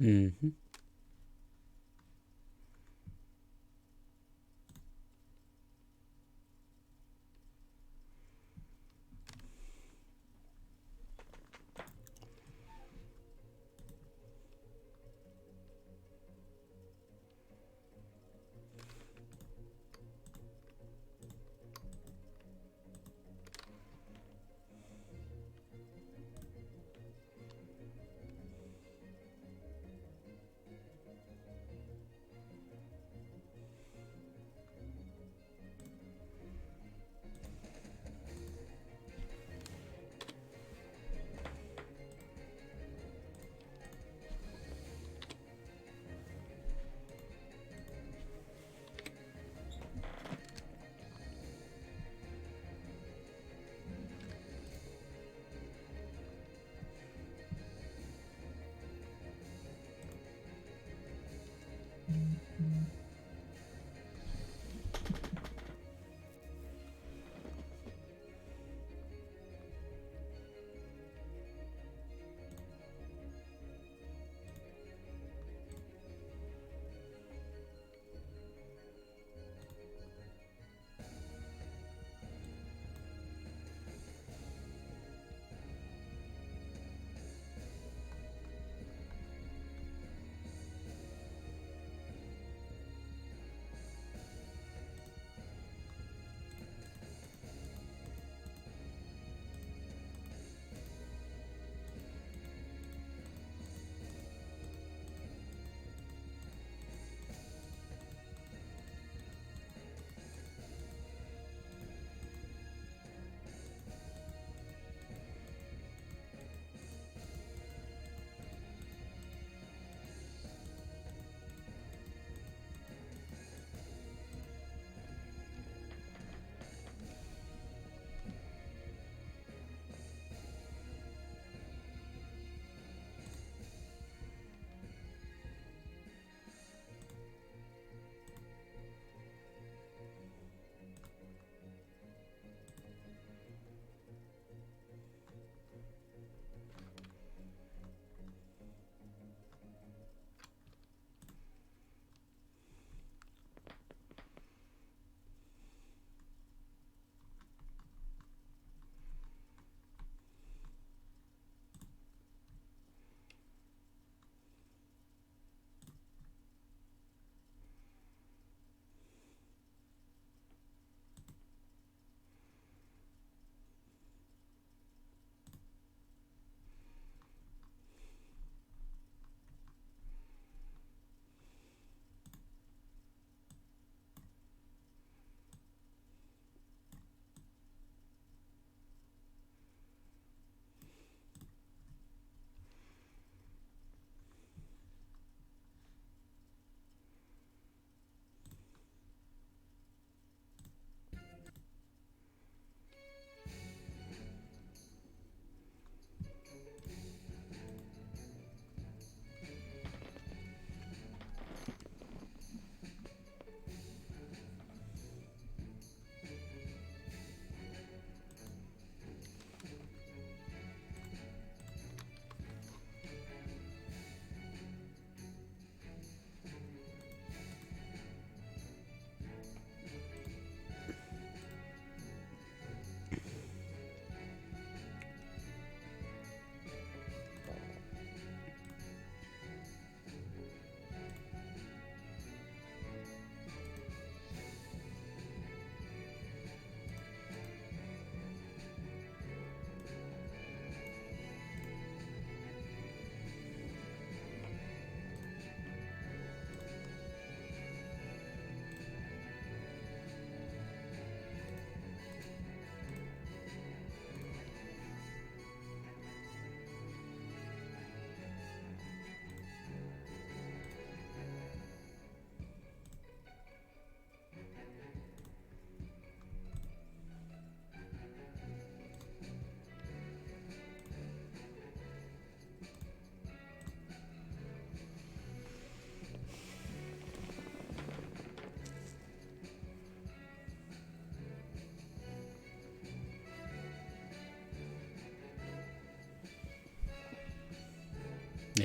Mm-hmm.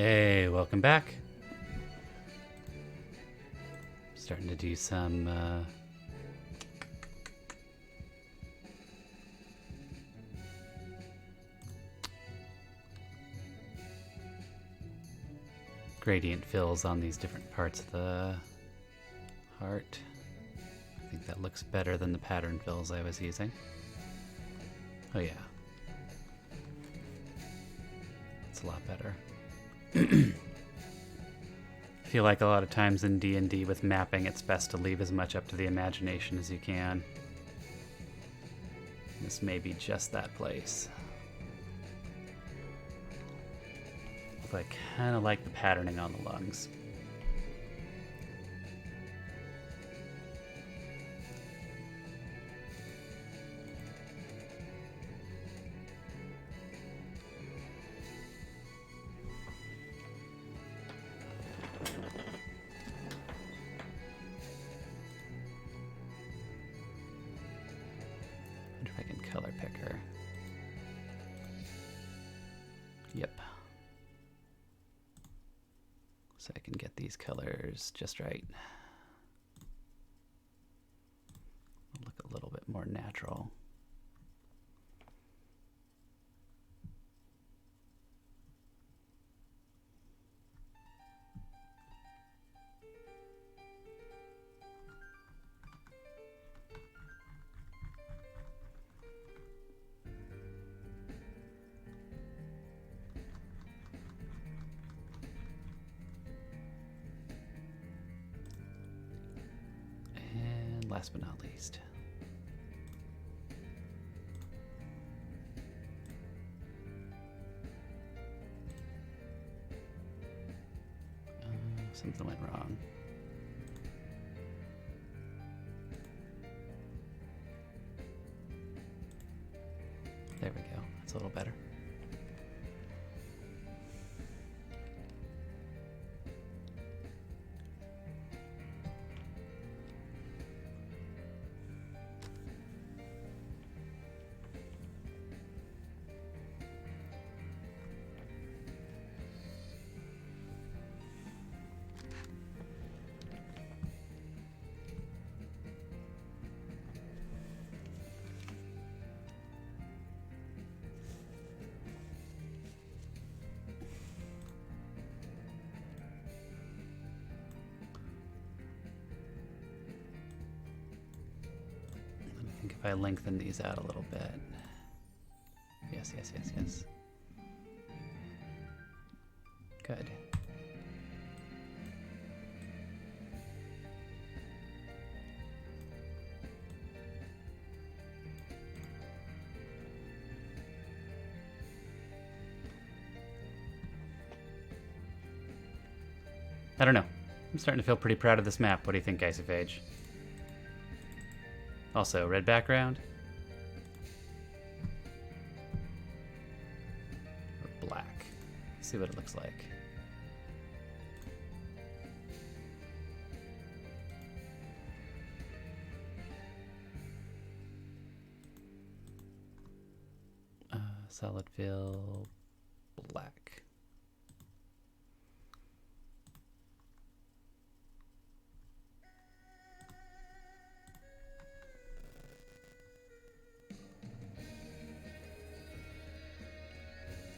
Hey, welcome back. starting to do some gradient fills on these different parts of the heart. I think that looks better than the pattern fills I was using. Oh yeah. It's a lot better. I feel like a lot of times in D&D with mapping, it's best to leave as much up to the imagination as you can. This may be just that place. But I kind of like the patterning on the lungs. Wonder if I can color pick her. Yep. So I can get these colors just right. Look a little bit more natural. Last but not least, something went wrong. There we go. That's a little better. I think if I lengthen these out a little bit. Yes, yes, yes, yes. Good. I don't know. I'm starting to feel pretty proud of this map. What do you think, Isophage? Also, red background? Or black? Let's see what it looks like. Solid fill, black.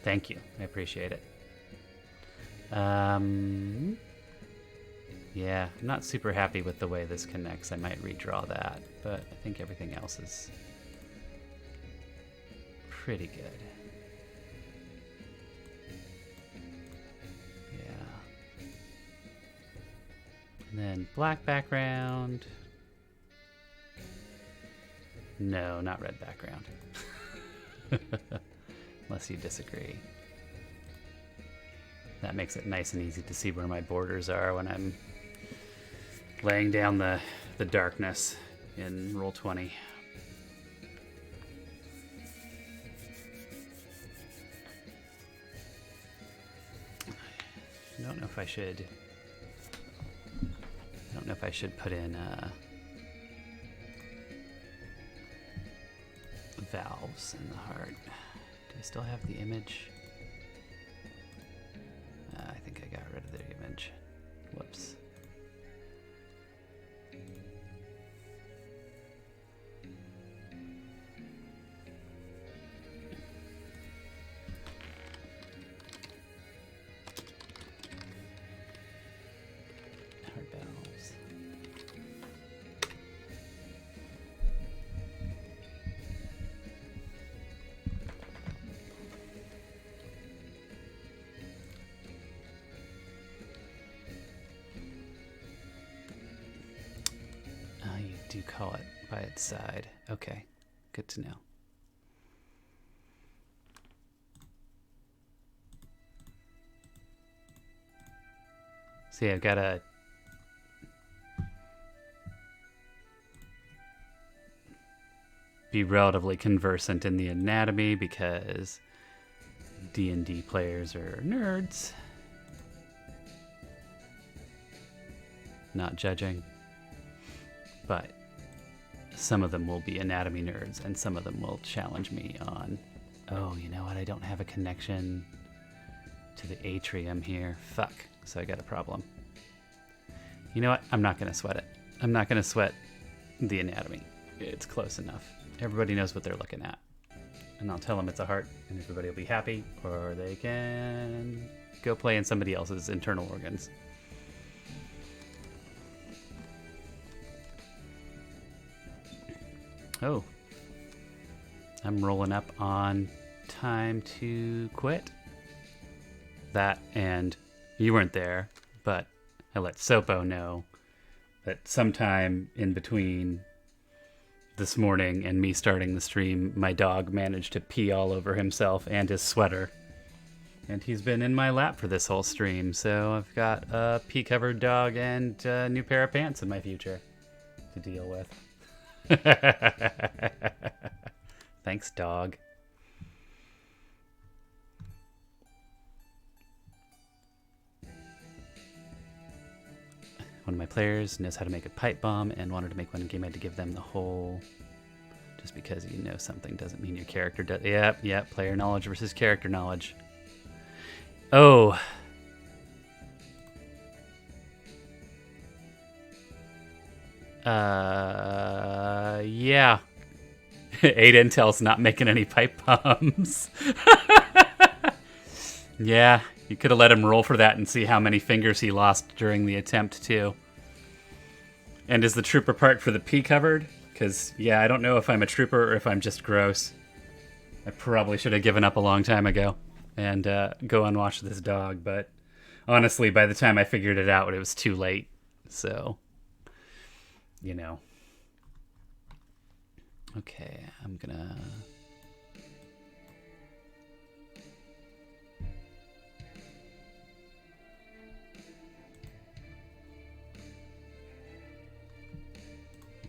Thank you. I appreciate it. Yeah, I'm not super happy with the way this connects. I might redraw that, but I think everything else is pretty good. Yeah. And then black background. No, not red background. Unless you disagree. That makes it nice and easy to see where my borders are when I'm laying down the darkness in Roll20. I don't know if I should put in valves in the heart. Do I still have the image? I think I got rid of the image. Whoops. do call it by its side. Okay, good to know. See, I've got to be relatively conversant in the anatomy because D&D players are nerds. Not judging, but some of them will be anatomy nerds and some of them will challenge me on, oh, you know what, I don't have a connection to the atrium here. Fuck. So I got a problem. You know what? I'm not going to sweat it. I'm not going to sweat the anatomy. It's close enough. Everybody knows what they're looking at. And I'll tell them it's a heart and everybody will be happy, or they can go play in somebody else's internal organs. Oh, I'm rolling up on time to quit. That, and you weren't there, but I let Sopo know that sometime in between this morning and me starting the stream, my dog managed to pee all over himself and his sweater. And he's been in my lap for this whole stream, so I've got a pee-covered dog and a new pair of pants in my future to deal with. Thanks, dog. One of my players knows how to make a pipe bomb and wanted to make one game. I had to give them the whole. Just because you know something doesn't mean your character does. Yep. Player knowledge versus character knowledge. Oh. Yeah. 8 Intel's not making any pipe bombs. Yeah, you could have let him roll for that and see how many fingers he lost during the attempt, too. And is the trooper part for the pee covered? Because, yeah, I don't know if I'm a trooper or if I'm just gross. I probably should have given up a long time ago and go and watch this dog. But honestly, by the time I figured it out, it was too late. So, you know. Okay, I'm gonna...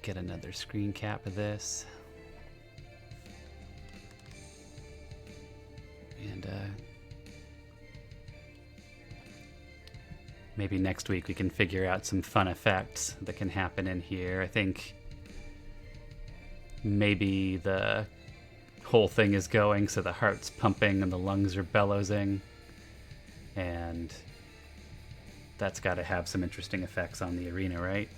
get another screen cap of this. And maybe next week we can figure out some fun effects that can happen in here. I think maybe the whole thing is going so the heart's pumping and the lungs are bellowsing. And that's got to have some interesting effects on the arena, right?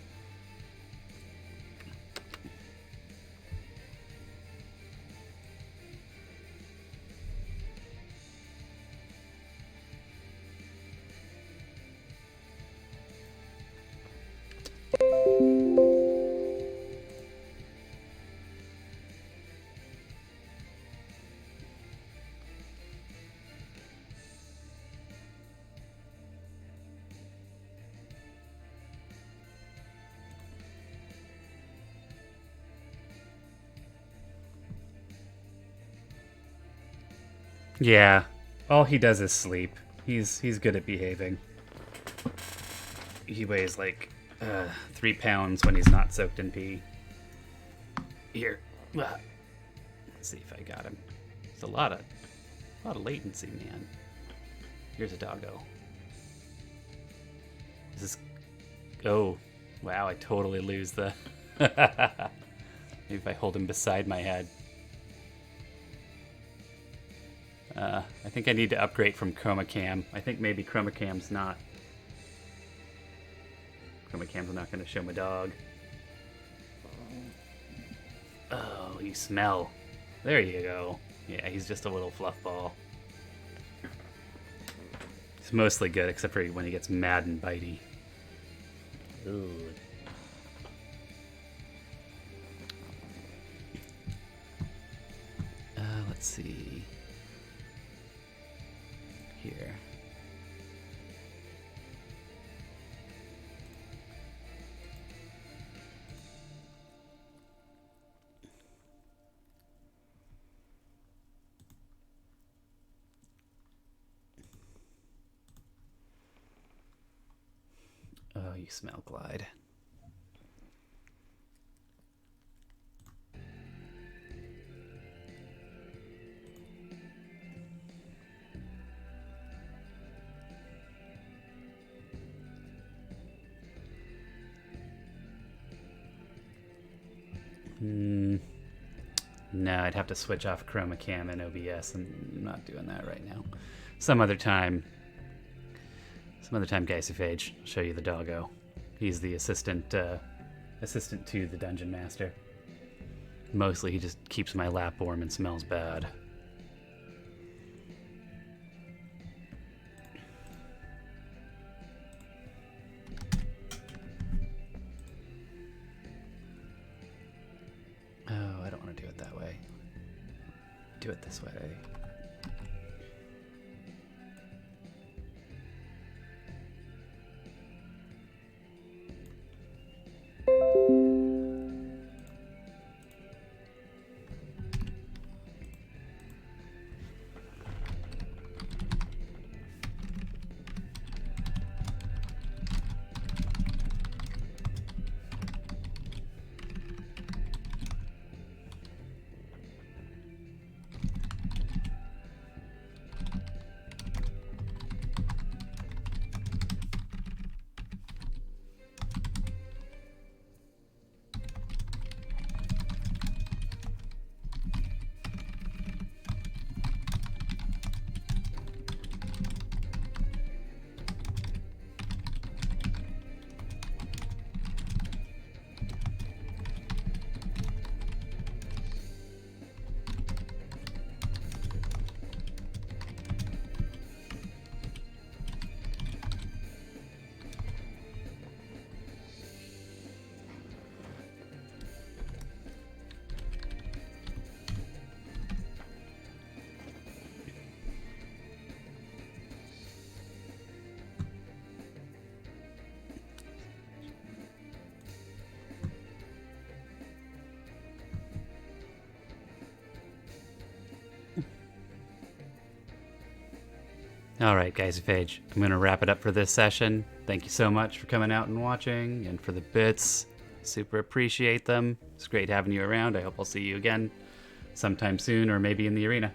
Yeah, all he does is sleep. He's good at behaving. He weighs like 3 pounds when he's not soaked in pee. Here, let's see if I got him. It's a lot of latency, man. Here's a doggo. Is this? Oh, wow! I totally lose the. Maybe if I hold him beside my head. I think I need to upgrade from Chroma Cam. I think maybe Chroma Cam's not going to show my dog. Oh, you smell. There you go. Yeah, he's just a little fluff ball. He's mostly good, except for when he gets mad and bitey. Ooh. Let's see. Here. you smell, Clyde? No, I'd have to switch off Chroma Cam and OBS, and I'm not doing that right now. Some other time, Geisifage, show you the doggo. He's the assistant to the Dungeon Master. Mostly he just keeps my lap warm and smells bad. Oh, I don't want to do it that way. Do it this way. All right, guys, Phage, I'm going to wrap it up for this session. Thank you so much for coming out and watching, and for the bits. Super appreciate them. It's great having you around. I hope I'll see you again sometime soon, or maybe in the arena.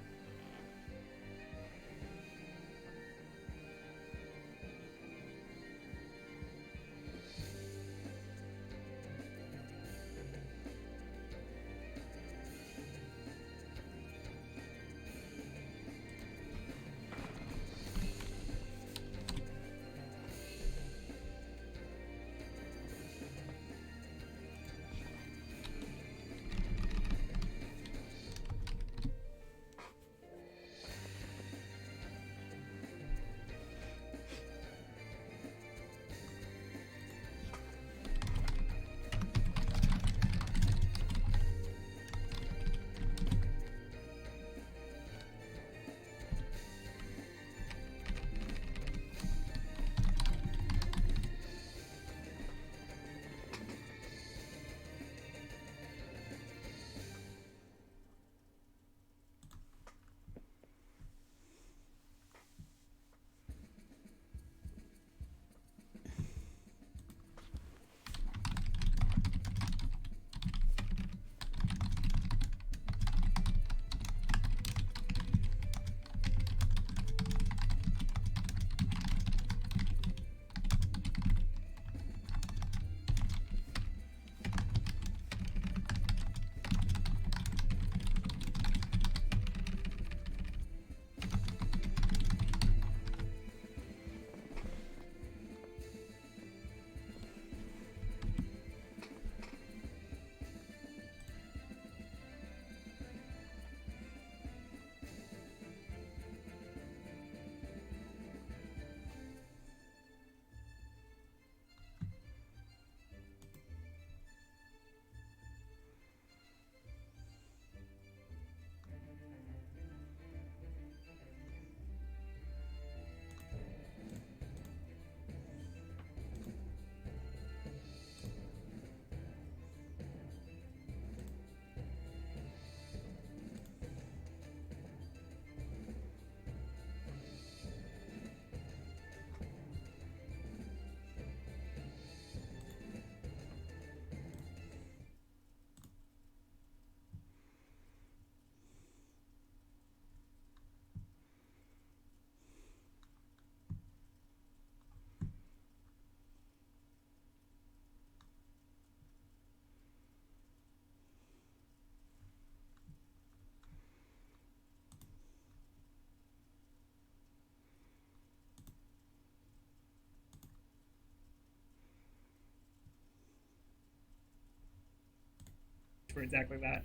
for exactly that.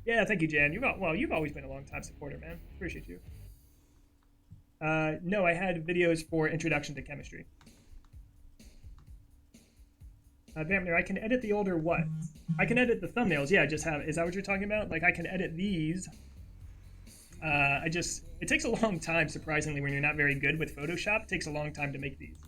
Yeah, thank you, Jan. You've always been a long time supporter, man. Appreciate you. No, I had videos for Introduction to Chemistry. Vampire, I can edit the older what? I can edit the thumbnails. Yeah, just have. Is that what you're talking about? Like I can edit these. It takes a long time, surprisingly, when you're not very good with Photoshop. It takes a long time to make these.